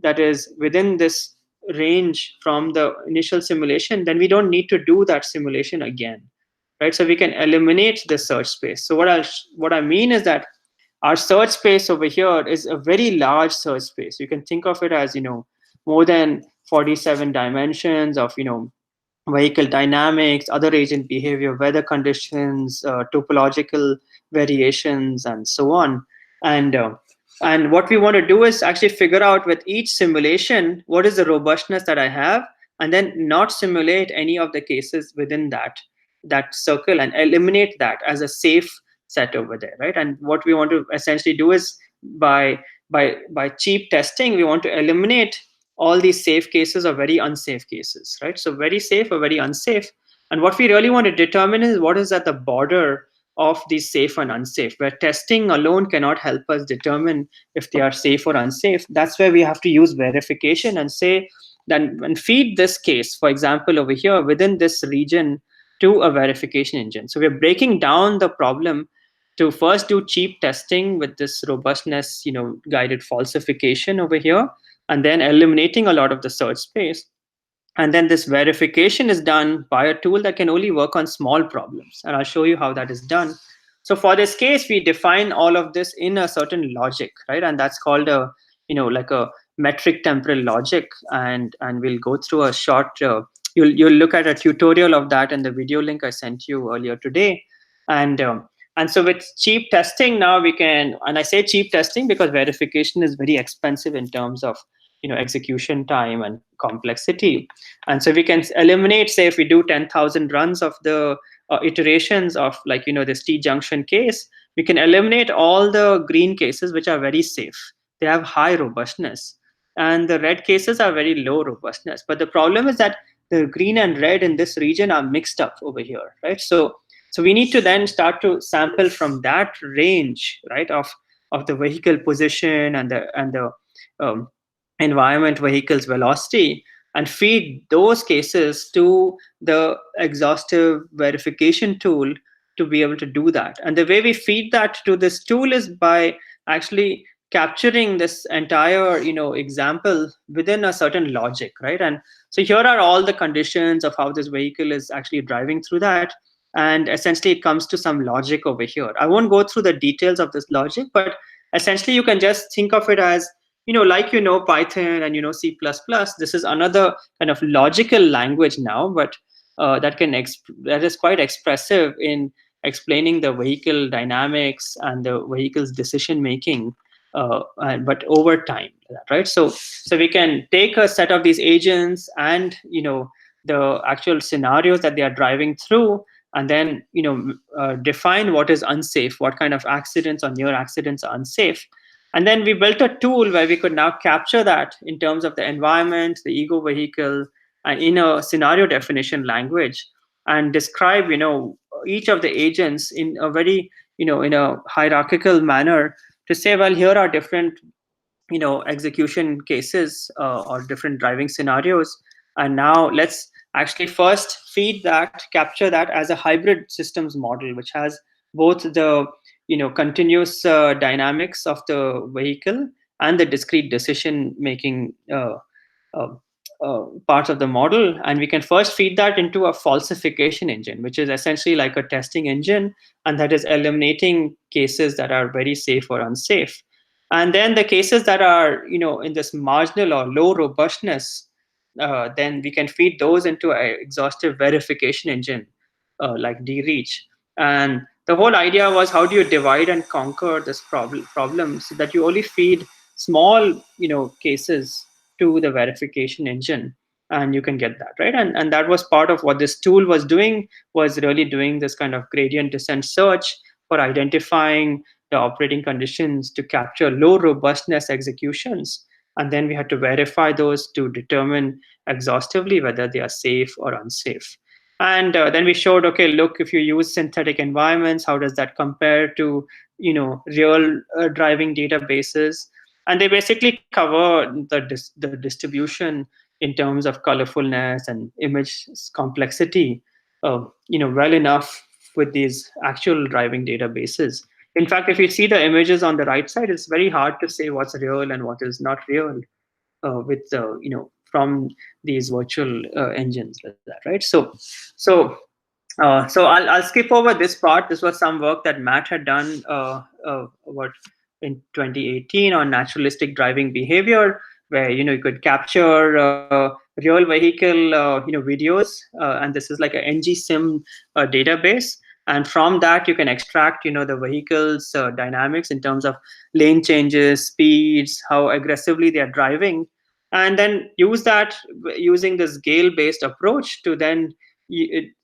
A: that is within this range from the initial simulation, then we don't need to do that simulation again, right? So we can eliminate the search space. So what I mean is that our search space over here is a very large search space. You can think of it as more than 47 dimensions of vehicle dynamics, other agent behavior, weather conditions, topological variations, and so on. And And what we want to do is actually figure out with each simulation what is the robustness that I have, and then not simulate any of the cases within that circle and eliminate that as a safe set over there, right? And what we want to essentially do is by cheap testing, we want to eliminate all these safe cases or very unsafe cases, right? So very safe or very unsafe. And what we really want to determine is what is at the border of these safe and unsafe, where testing alone cannot help us determine if they are safe or unsafe. That's where we have to use verification and say, then and feed this case, for example, over here within this region to a verification engine. So we're breaking down the problem to first do cheap testing with this robustness, guided falsification over here, and then eliminating a lot of the search space. And then this verification is done by a tool that can only work on small problems. And I'll show you how that is done. So for this case, we define all of this in a certain logic, right? And that's called like a metric temporal logic. And we'll go through a short, you'll look at a tutorial of that in the video link I sent you earlier today. And so with cheap testing now we can, and I say cheap testing because verification is very expensive in terms of execution time and complexity. And so we can eliminate, say, if we do 10,000 runs of the iterations of this T-junction case, we can eliminate all the green cases which are very safe. They have high robustness. And the red cases are very low robustness. But the problem is that the green and red in this region are mixed up over here, right? So we need to then start to sample from that range, right, of the vehicle position and the environment vehicle's velocity, and feed those cases to the exhaustive verification tool to be able to do that. And the way we feed that to this tool is by actually capturing this entire example within a certain logic, right? And so here are all the conditions of how this vehicle is actually driving through that. And essentially it comes to some logic over here. I won't go through the details of this logic, but essentially you can just think of it as like Python and C++. This is another kind of logical language now, but that is quite expressive in explaining the vehicle dynamics and the vehicle's decision making, but over time, right? So we can take a set of these agents and the actual scenarios that they are driving through, and then define what is unsafe, what kind of accidents or near accidents are unsafe. And then we built a tool where we could now capture that in terms of the environment, the ego vehicle, and in a scenario definition language, and describe each of the agents in a very in a hierarchical manner to say, well, here are different execution cases or different driving scenarios. And now let's actually first feed that, capture that as a hybrid systems model, which has both the continuous dynamics of the vehicle and the discrete decision making uh, parts of the model. And we can first feed that into a falsification engine, which is essentially like a testing engine, and that is eliminating cases that are very safe or unsafe. And then the cases that are in this marginal or low robustness, then we can feed those into an exhaustive verification engine like DReach. And the whole idea was, how do you divide and conquer this problem so that you only feed small cases to the verification engine, and you can get that right. And that was part of what this tool was doing, was really doing this kind of gradient descent search for identifying the operating conditions to capture low robustness executions. And then we had to verify those to determine exhaustively whether they are safe or unsafe. And then we showed, okay, look, if you use synthetic environments, how does that compare to real driving databases? And they basically cover the distribution in terms of colorfulness and image complexity, well enough with these actual driving databases. In fact, if you see the images on the right side, it's very hard to say what's real and what is not real with from these virtual engines like that, right? So I'll skip over this part. This was some work that Matt had done what in 2018 on naturalistic driving behavior, where you could capture real vehicle videos, and this is like a ngSim database. and from that you can extract the vehicle's dynamics in terms of lane changes, speeds, how aggressively they are driving, and then use that using this Gale based approach to then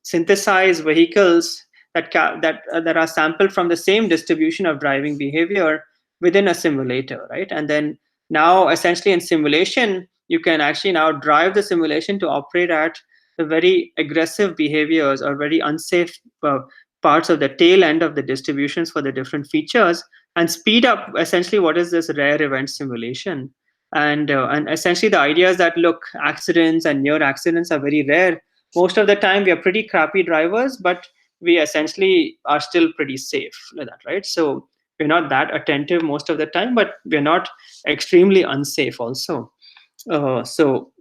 A: synthesize vehicles that are sampled from the same distribution of driving behavior within a simulator, right? And then now essentially in simulation you can actually now drive the simulation to operate at the very aggressive behaviors or very unsafe parts of the tail end of the distributions for the different features, and speed up essentially what is this rare event simulation. And essentially the idea is that, look, accidents and near accidents are very rare. Most of the time we are pretty crappy drivers, but we essentially are still pretty safe like that, right? So we're not that attentive most of the time, but we're not extremely unsafe also. So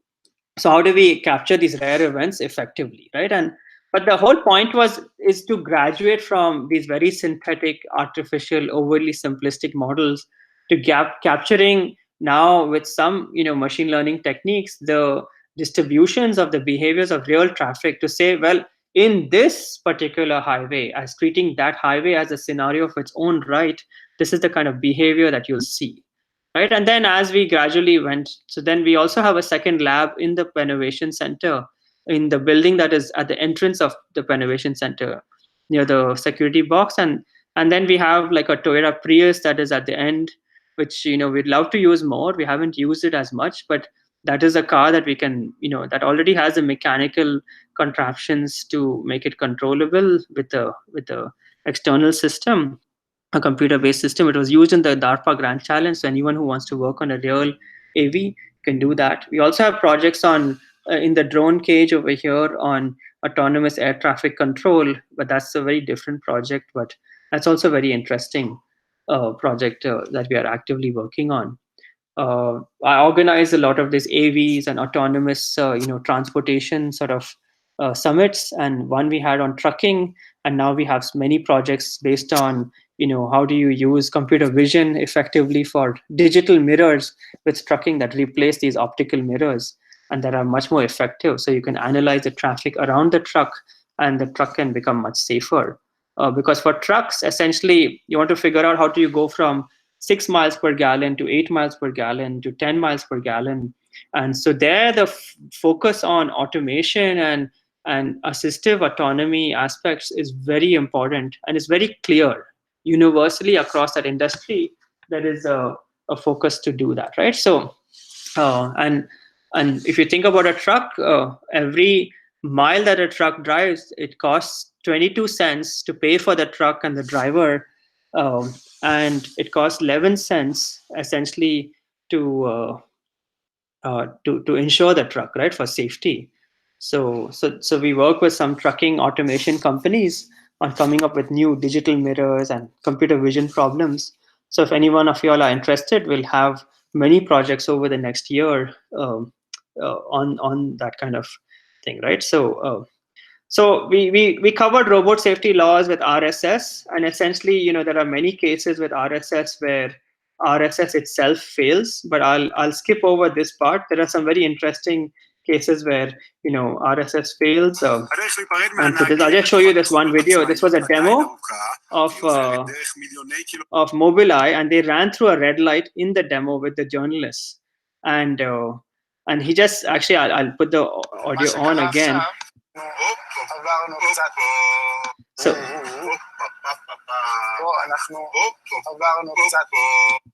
A: how do we capture these rare events effectively, right? And but the whole point is to graduate from these very synthetic, artificial, overly simplistic models to capturing now with some machine learning techniques the distributions of the behaviors of real traffic, to say, well, in this particular highway, as treating that highway as a scenario of its own right, this is the kind of behavior that you'll see, right? And then as we gradually went, so then we also have a second lab in the Innovation Center, in the building that is at the entrance of the Innovation Center near the security box. And then we have like a Toyota Prius that is at the end, which we'd love to use more. We haven't used it as much, but that is a car that we can that already has the mechanical contraptions to make it controllable with the external system, a computer-based system. It was used in the DARPA Grand Challenge, so anyone who wants to work on a real AV can do that. We also have projects on in the drone cage over here on autonomous air traffic control, but that's a very different project. But that's also a very interesting project that we are actively working on. I organize a lot of these AVs and autonomous, transportation sort of summits. And one we had on trucking, and now we have many projects based on, how do you use computer vision effectively for digital mirrors with trucking that replace these optical mirrors and that are much more effective. So you can analyze the traffic around the truck, and the truck can become much safer. Because for trucks, essentially, you want to figure out how do you go from 6 miles per gallon to 8 miles per gallon to 10 miles per gallon. And so there the focus on automation and assistive autonomy aspects is very important, and it's very clear universally across that industry. There is a focus to do that, right? So and if you think about a truck, every mile that a truck drives, it costs 22 cents to pay for the truck and the driver, and it costs 11 cents essentially to insure the truck, right, for safety. So we work with some trucking automation companies on coming up with new digital mirrors and computer vision problems. So if any one of you all are interested, we'll have many projects over the next year on that kind of thing, right? So we covered robot safety laws with RSS, and essentially, there are many cases with RSS where RSS itself fails. But I'll skip over this part. There are some very interesting cases where RSS fails. And so I'll just show you this one video. This was a demo of Mobileye, and they ran through a red light in the demo with the journalists, and he just actually I'll put the audio on again. So,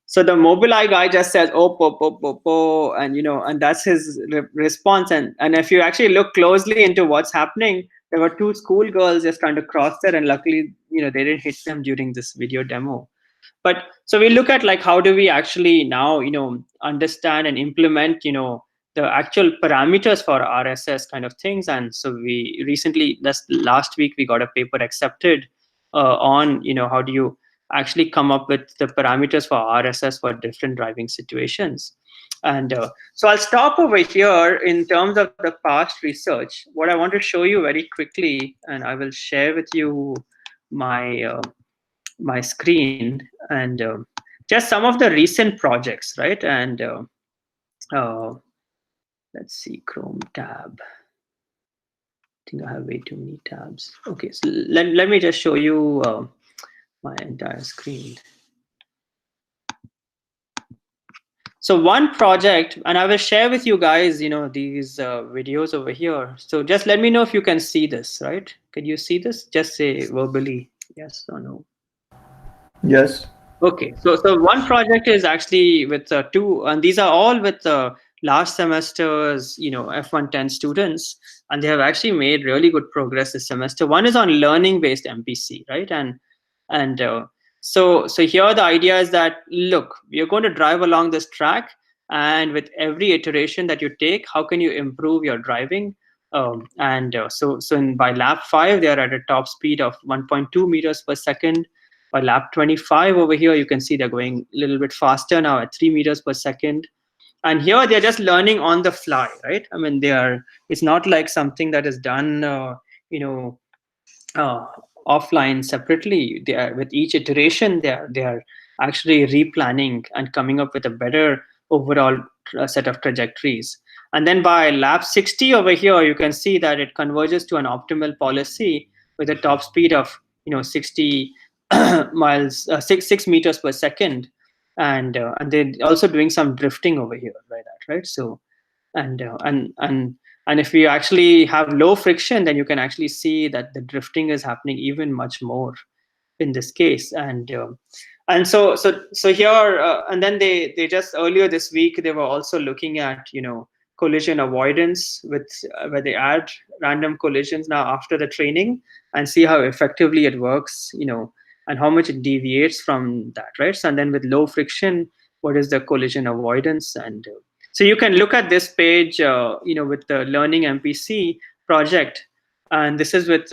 A: so the Mobileye guy just says, "Oh, po, po, po, po," and and that's his response. And if you actually look closely into what's happening, there were two schoolgirls just trying to cross there, and luckily, they didn't hit them during this video demo. But so we look at like how do we actually now understand and implement the actual parameters for RSS kind of things. And so we recently, just last week, we got a paper accepted on how do you actually come up with the parameters for RSS for different driving situations. And so I'll stop over here in terms of the past research. What I want to show you very quickly, and I will share with you my screen, and just some of the recent projects, right? And let's see, Chrome tab. I think I have way too many tabs. Okay, so let me just show you my entire screen. So one project, and I will share with you guys, these videos over here. So just let me know if you can see this, right? Can you see this? Just say verbally yes or no.
B: Yes.
A: Okay, so one project is actually with two, and these are all with last semester's F110 students, and they have actually made really good progress this semester. One is on learning-based MPC, right? And so here the idea is that look, you're going to drive along this track, and with every iteration that you take, how can you improve your driving? By lap 5, they are at a top speed of 1.2 meters per second. By lap 25 over here, you can see they're going a little bit faster now at 3 meters per second. And here they're just learning on the fly, right? I mean, it's not like something that is done, you know, uh, offline separately. They are, with each iteration, they are actually replanning and coming up with a better overall set of trajectories. And then by lap 60 over here, you can see that it converges to an optimal policy with a top speed of 60 miles, 6 meters per second, and they're also doing some drifting over here by that, right? So and uh, and and and if you actually have low friction, then you can actually see that the drifting is happening even much more in this case. And so here, and then they just earlier this week they were also looking at collision avoidance with where they add random collisions now after the training and see how effectively it works, and how much it deviates from that, right? So, and then with low friction, what is the collision avoidance? And so you can look at this page, with the learning MPC project, and this is with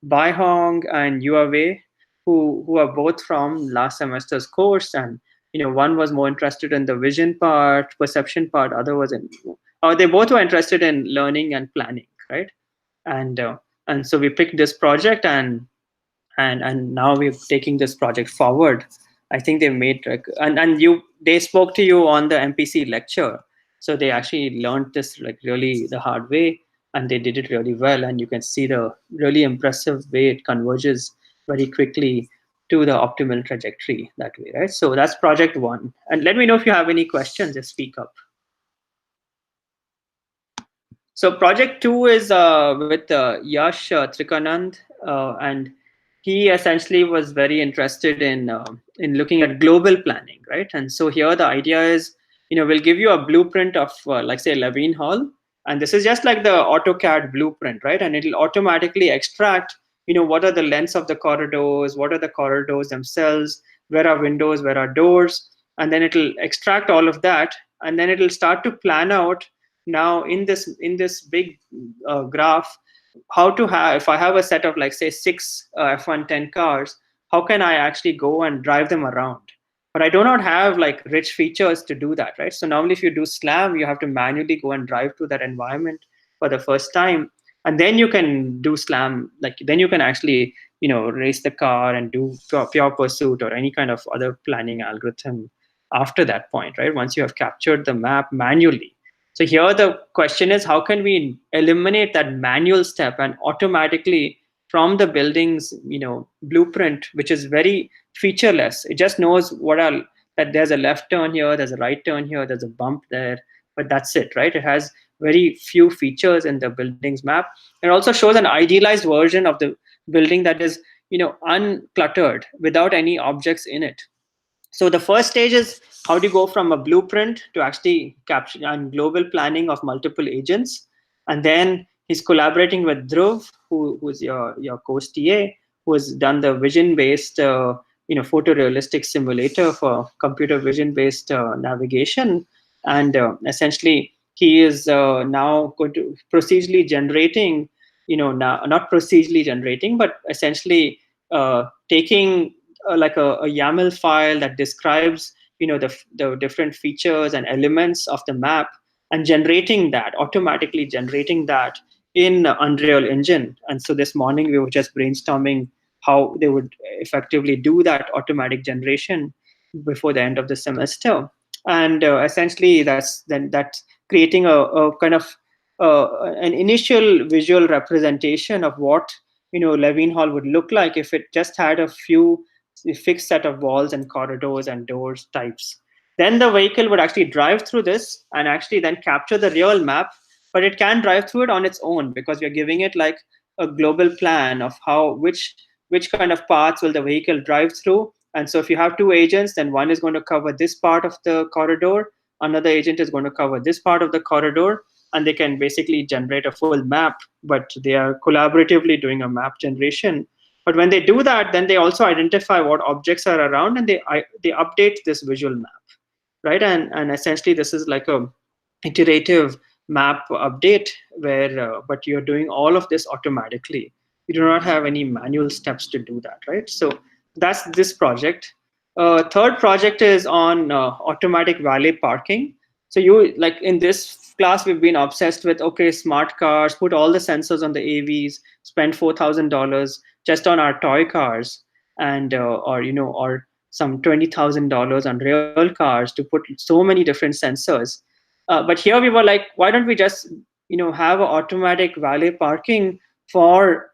A: Bai Hong and Yua Wei, who are both from last semester's course. And one was more interested in the vision part, perception part, other was in they both were interested in learning and planning, right? And uh, and so we picked this project, and now we're taking this project forward. I think they made and you they spoke to you on the MPC lecture, so they actually learned this like really the hard way, and they did it really well. And you can see the really impressive way it converges very quickly to the optimal trajectory that way, right? So that's project one. And let me know if you have any questions. Just speak up. So project two is with Yash Trikanand, and he essentially was very interested in looking at global planning, right? And so here the idea is, we'll give you a blueprint of like say Levine Hall, and this is just like the AutoCAD blueprint, right? And it'll automatically extract, what are the lengths of the corridors, what are the corridors themselves, where are windows, where are doors, and then it'll extract all of that, and then it'll start to plan out now in this big graph how to have, if I have a set of like say 6 F110 cars, how can I actually go and drive them around? But I do not have like rich features to do that, right? So normally if you do slam, you have to manually go and drive to that environment for the first time, and then you can do slam, like then you can actually race the car and do pure pursuit or any kind of other planning algorithm after that point, right? Once you have captured the map manually. So here the question is, how can we eliminate that manual step and automatically from the building's blueprint, which is very featureless. It just knows that there's a left turn here, there's a right turn here, there's a bump there, but that's it, right? It has very few features in the building's map. It also shows an idealized version of the building that is uncluttered without any objects in it. So the first stage is how do you go from a blueprint to actually capture and global planning of multiple agents. And then he's collaborating with Dhruv, who's your course TA, who has done the vision-based photorealistic simulator for computer vision-based navigation. And essentially he is now going to procedurally generating, now not procedurally generating, but essentially taking like a YAML file that describes the different features and elements of the map, and automatically generating that in Unreal Engine. And so this morning we were just brainstorming how they would effectively do that automatic generation before the end of the semester. And essentially that's creating a kind of an initial visual representation of what Levine Hall would look like if it just had a few fixed set of walls and corridors and doors types. Then the vehicle would actually drive through this and actually then capture the real map, but it can drive through it on its own because we're giving it like a global plan of how which kind of paths will the vehicle drive through. And so if you have two agents, then one is going to cover this part of the corridor, another agent is going to cover this part of the corridor, and they can basically generate a full map, but they are collaboratively doing a map generation. But when they do that, then they also identify what objects are around, and they update this visual map, right? And essentially this is like a iterative map update where but you're doing all of this automatically. You do not have any manual steps to do that, right? So that's this project. Third project is on automatic valet parking. So you, like in this class, we've been obsessed with, okay, smart cars, put all the sensors on the AVs, spend $4,000 just on our toy cars, and or some $20,000 on real cars to put so many different sensors. But here we were like, why don't we just have an automatic valet parking for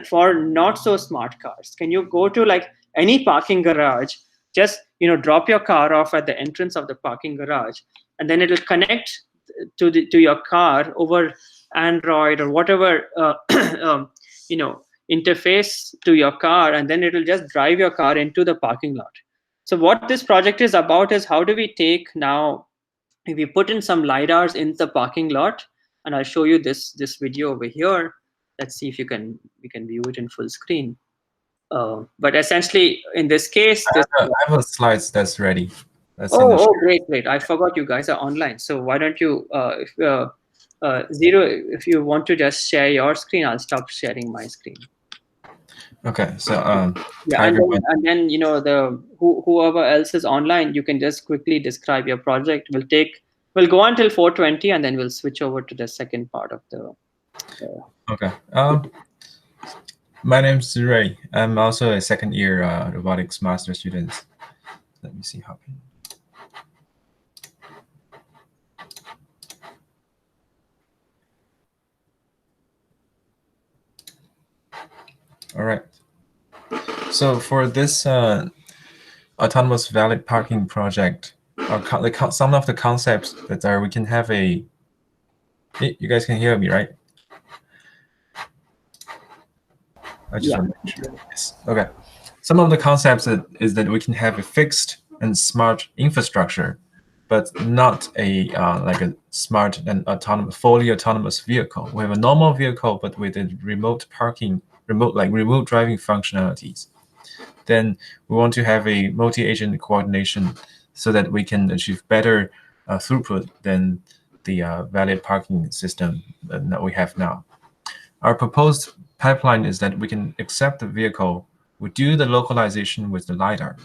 A: for not so smart cars? Can you go to like any parking garage, just drop your car off at the entrance of the parking garage, and then it'll connect to your car over Android or whatever interface to your car, and then it'll just drive your car into the parking lot. So what this project is about is how do we take now, if we put in some lidars in the parking lot, and I'll show you this video over here. Let's see if we can view it in full screen. But essentially, in this case,
C: I have a slides that's ready. That's
A: great! I forgot you guys are online. So why don't you, Zero, if you want to just share your screen, I'll stop sharing my screen.
C: Okay, so
A: yeah, and then whoever else is online, you can just quickly describe your project. We'll go until 4:20, and then we'll switch over to the second part of the.
C: Okay. My name's Ray. I'm also a second-year robotics master student. Let me see how. All right. So for this autonomous valet parking project, some of the concepts that are, we can have a. You guys can hear me, right? I just want to make sure. Yes. Okay. Some of the concepts is that we can have a fixed and smart infrastructure, but not a like a smart and fully autonomous vehicle. We have a normal vehicle, but with a remote parking, remote driving functionalities. Then we want to have a multi-agent coordination so that we can achieve better throughput than the valet parking system that we have now. Our proposed pipeline is that we can accept the vehicle, we do the localization with the LiDAR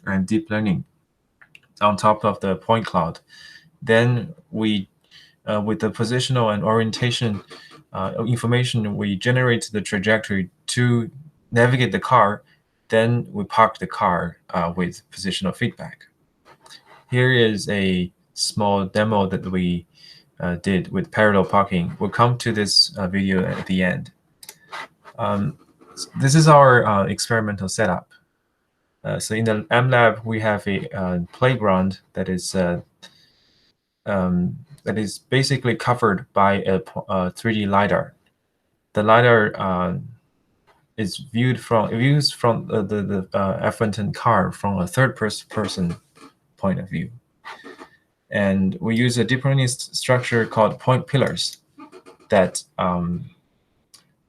C: and deep learning on top of the point cloud. Then we, with the positional and orientation information, we generate the trajectory to navigate the car. Then we park the car with positional feedback. Here is a small demo that we did with parallel parking. We'll come to this video at the end. This is our experimental setup. So in the mLAB, we have a playground that is basically covered by a 3D LiDAR. The LiDAR is viewed from the F-110 car from a third person point of view. And we use a deep learning structure called point pillars that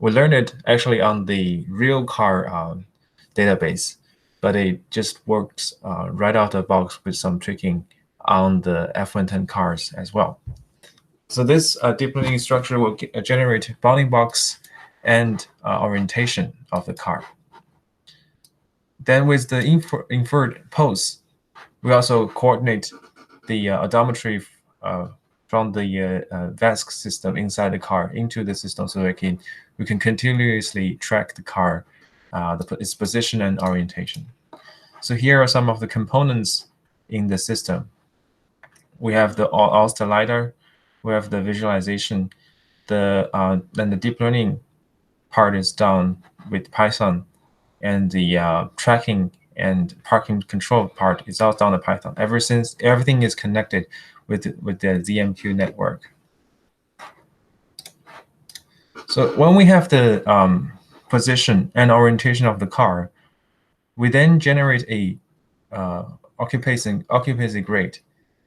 C: we learned it actually on the real car database, but it just works right out of the box with some tricking on the F-110 cars as well. So this deep learning structure will generate bounding box and orientation of the car. Then with the inferred pose, we also coordinate the odometry from the VASC system inside the car into the system, so we can continuously track the car, its position and orientation. So here are some of the components in the system. We have the Ulster LiDAR, we have the visualization, then the deep learning part is done with Python, and the tracking and parking control part is all done in Python. Everything is connected with the ZMQ network. So when we have the position and orientation of the car, we then generate a occupancy grade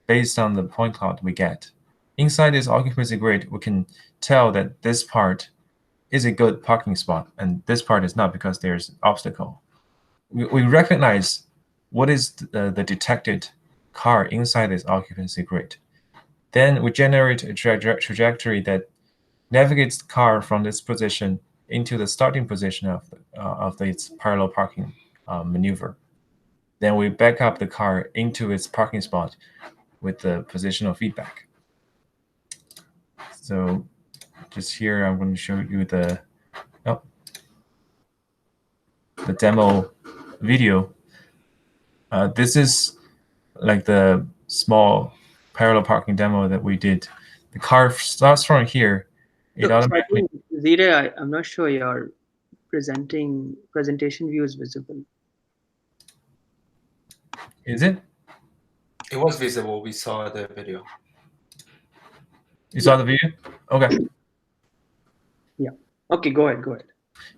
C: based on the point cloud we get. Inside this occupancy grade, we can tell that this part is a good parking spot, and this part is not because there's obstacle. We recognize what is the detected car inside this occupancy grid. Then we generate a trajectory that navigates the car from this position into the starting position of its parallel parking maneuver. Then we back up the car into its parking spot with the positional feedback. So just here, I'm going to show you the demo video. This is like the small parallel parking demo that we did. The car starts from here.
A: So I think, Zira, I'm not sure your presentation view is visible.
C: Is it?
D: It was visible. We saw the video.
C: You saw the video? Okay.
A: Yeah. Okay, go ahead.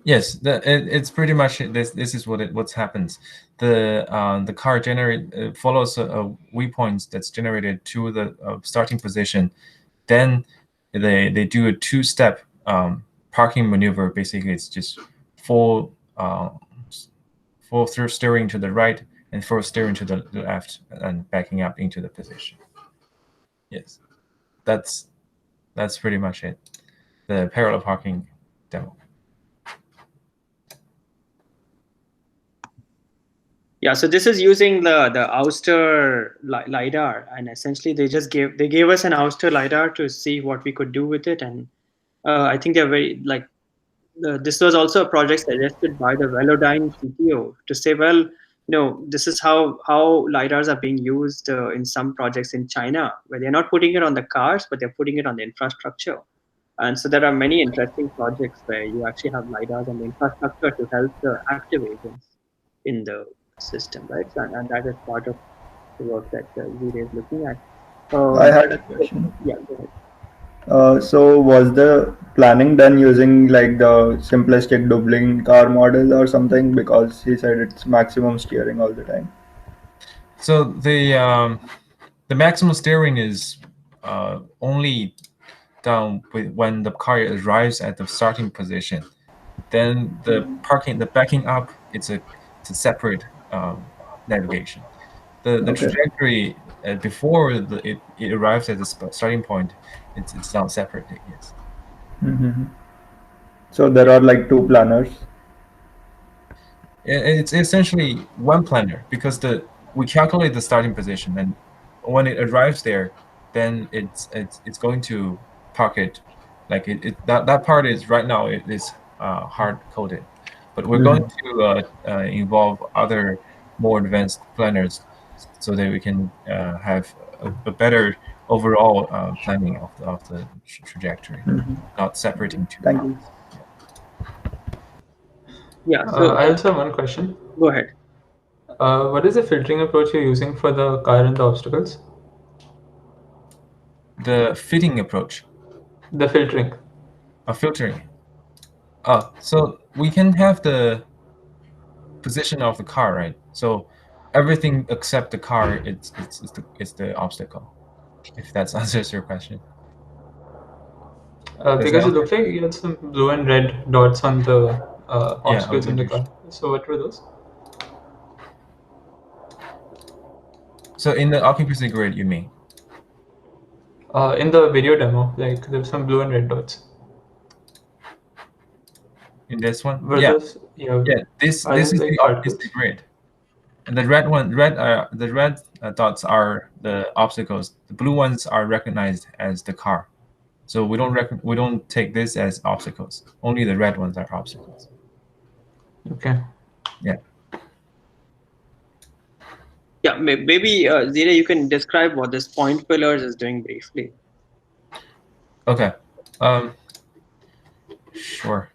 C: Yes, it's pretty much this. This is what happens. The car follows a waypoint that's generated to the starting position. Then they do a two-step parking maneuver. Basically, it's just full through steering to the right and full steering to the left and backing up into the position. Yes, that's pretty much it. The parallel parking demo.
A: Yeah, so this is using the Ouster LiDAR, and essentially they gave us an Ouster LiDAR to see what we could do with it, and I think they're very this was also a project suggested by the Velodyne CTO to say, well, this is how LiDARs are being used in some projects in China, where they're not putting it on the cars, but they're putting it on the infrastructure. And so there are many interesting projects where you actually have LiDARs on the infrastructure to help the active agents in the system, right? And that is part of the work that Zira is looking at.
E: I had a question.
A: Yeah, go ahead.
E: So was the planning done using like the simplistic Dublin car model or something? Because he said it's maximum steering all the time.
C: So the maximum steering is only done when the car arrives at the starting position. Then the backing up, it's a separate navigation. The trajectory before it arrives at the starting point, it's done separately. Yes.
E: Mm-hmm. So there are like two planners.
C: It's essentially one planner because we calculate the starting position, and when it arrives there, then it's going to park it. Like that part is right now it is hard coded, but we're going to involve other more advanced planners so that we can have a better overall planning of the trajectory, not separating two
E: Thank you.
A: Yeah. So
D: I also have one question.
A: Go ahead.
D: What is the filtering approach you're using for the car and the obstacles?
C: The fitting approach.
D: The filtering.
C: Filtering. So we can have the position of the car, right? So everything except the car, it's the obstacle. If that answers your question.
D: Because it looks like you had some blue and red dots on the obstacles in the car. So what were those?
C: So in the occupancy grid, you mean?
D: In the video demo, like there were some blue and red dots.
C: In this one?
D: Those,
C: This is the occupancy grid. And the red dots are the obstacles. The blue ones are recognized as the car. So we don't take this as obstacles. Only the red ones are obstacles.
D: Okay.
C: Yeah.
A: Yeah, maybe Zira, you can describe what this point pillars is doing briefly.
C: Okay. Sure.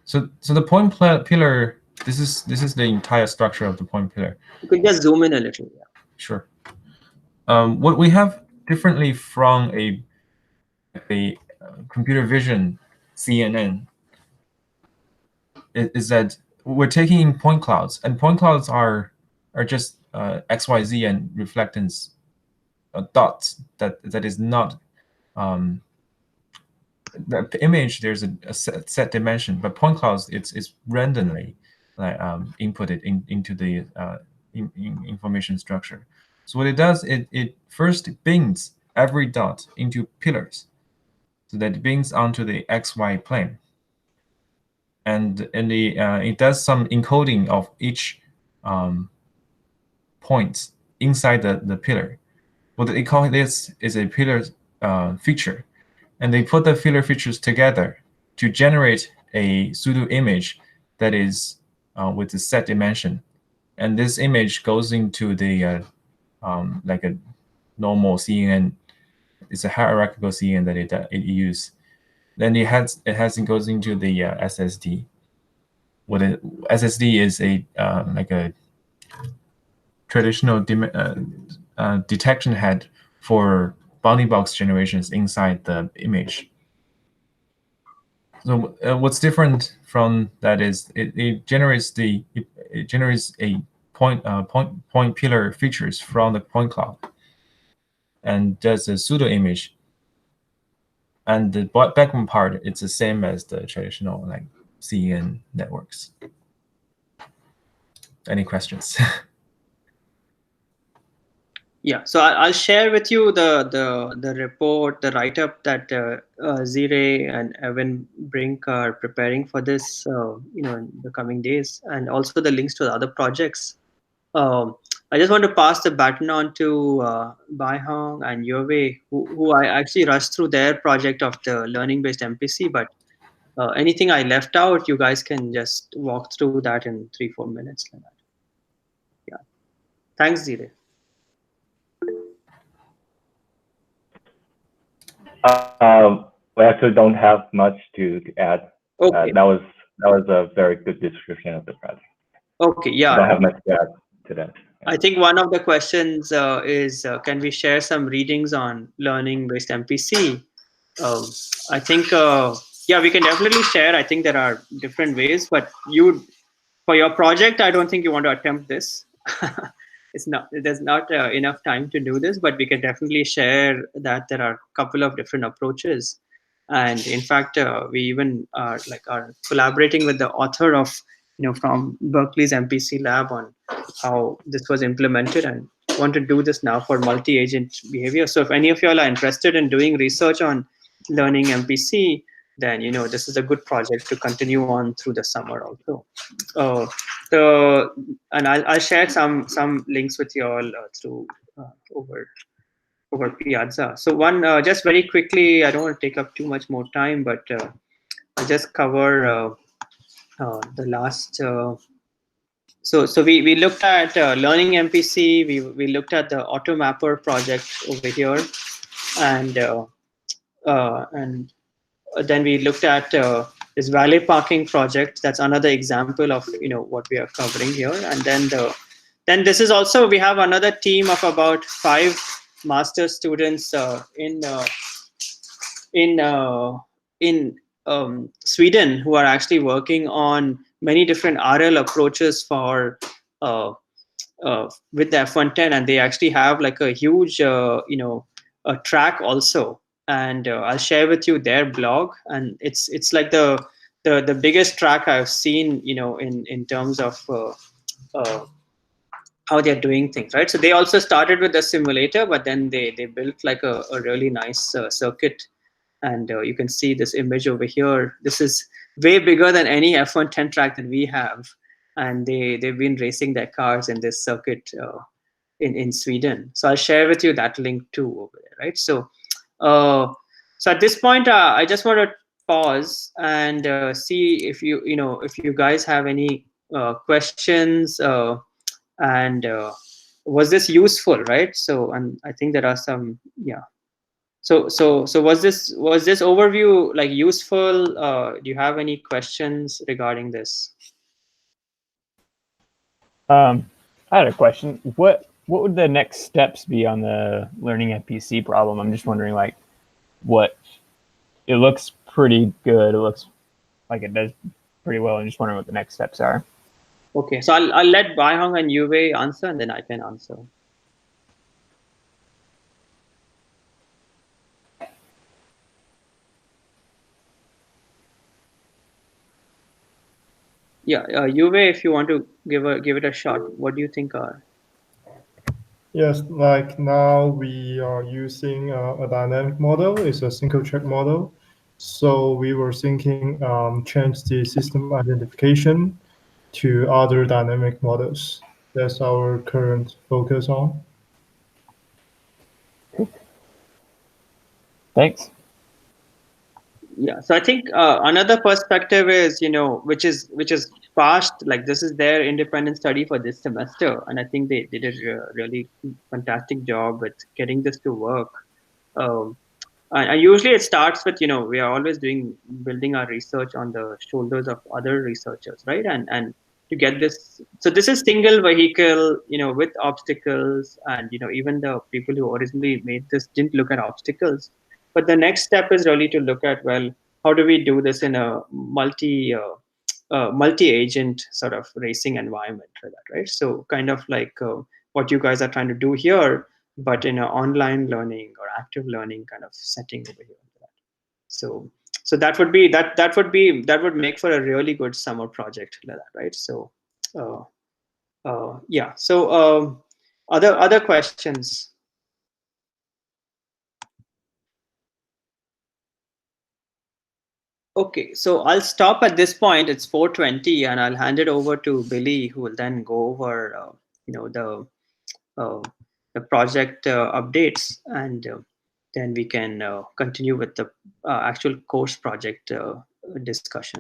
C: So the point pillar. This is the entire structure of the point pillar.
A: You could just zoom in a little. Yeah.
C: Sure. What we have differently from a computer vision CNN is that we're taking in point clouds, and point clouds are just X, Y, Z and reflectance dots. That is not the image. There's a set dimension, but point clouds it's randomly inputted into the information structure. So what it does, it first binds every dot into pillars, so that it binds onto the XY plane, and it does some encoding of each points inside the pillar. What they call this is a pillar feature, and they put the pillar features together to generate a pseudo image that is with the set dimension, and this image goes into the like a normal CNN. It's a hierarchical CNN that it uses. Then it goes into the SSD. What SSD is a like a traditional detection head for bounding box generations inside the image. So what's different from that is it generates a point pillar features from the point cloud, and does a pseudo image. And the background part, it's the same as the traditional like CNN networks. Any questions?
A: Yeah, so I'll share with you the report, the write-up that Zire and Evan Brink are preparing for this, in the coming days, and also the links to the other projects. I just want to pass the baton on to Bai Hong and Yue, who I actually rushed through their project of the learning-based MPC, but anything I left out, you guys can just walk through that in 3-4 minutes. Like that. Yeah, thanks, Zire.
F: We actually don't have much to add.
A: Okay.
F: That was a very good description of the project.
A: Okay, yeah.
F: I don't have much to add to that.
A: I think one of the questions is, can we share some readings on learning-based MPC? I think, yeah, we can definitely share. I think there are different ways, but for your project, I don't think you want to attempt this. There's not enough time to do this, but we can definitely share that there are a couple of different approaches. And in fact, we even are collaborating with the author of, from Berkeley's MPC lab on how this was implemented, and want to do this now for multi-agent behavior. So if any of you all are interested in doing research on learning MPC, then this is a good project to continue on through the summer also. And I'll share some links with you all through over Piazza. So one, just very quickly, I don't want to take up too much more time, but I'll just cover the last. So we looked at learning MPC. We looked at the AutoMapper project over here, and then we looked at this valet parking project. That's another example of what we are covering here. And then this is also, we have another team of about 5 master students in Sweden who are actually working on many different RL approaches for with the F110, and they actually have like a huge a track also. And I'll share with you their blog, and it's like the biggest track I've seen, in terms of how they're doing things, right? So they also started with the simulator, but then they built like a really nice circuit, and you can see this image over here. This is way bigger than any F110 track that we have, and they've been racing their cars in this circuit in Sweden. So I'll share with you that link too over there, right? So at this point, I just want to pause and see if you guys have any questions, and was this useful, right? So, and I think there are some, yeah. So was this overview like useful? Do you have any questions regarding this?
G: I had a question. What would the next steps be on the learning FPC problem? I'm just wondering, like, what it looks pretty good. It looks like it does pretty well. I'm just wondering what the next steps are.
A: Okay, so I'll let Baihong and Yue answer, and then I can answer. Yeah, Yue, if you want to give it a shot, what do you think are?
H: Yes, like now we are using a dynamic model. It's a single track model. So we were thinking change the system identification to other dynamic models. That's our current focus on.
G: Thanks.
A: Yeah, so I think another perspective is, which is past, like this is their independent study for this semester, and I think they did a really fantastic job with getting this to work. And usually it starts with, we are always building our research on the shoulders of other researchers, right? And to get this, so this is single vehicle, with obstacles, and even the people who originally made this didn't look at obstacles. But the next step is really to look at, well, how do we do this in a multi-agent sort of racing environment for that, right? So kind of like what you guys are trying to do here, but in an online learning or active learning kind of setting over here. So that would make for a really good summer project like that, right? So yeah. So other questions? Okay, so I'll stop at this point. It's 4:20, and I'll hand it over to Billy, who will then go over, the project updates, and then we can continue with the actual course project discussion.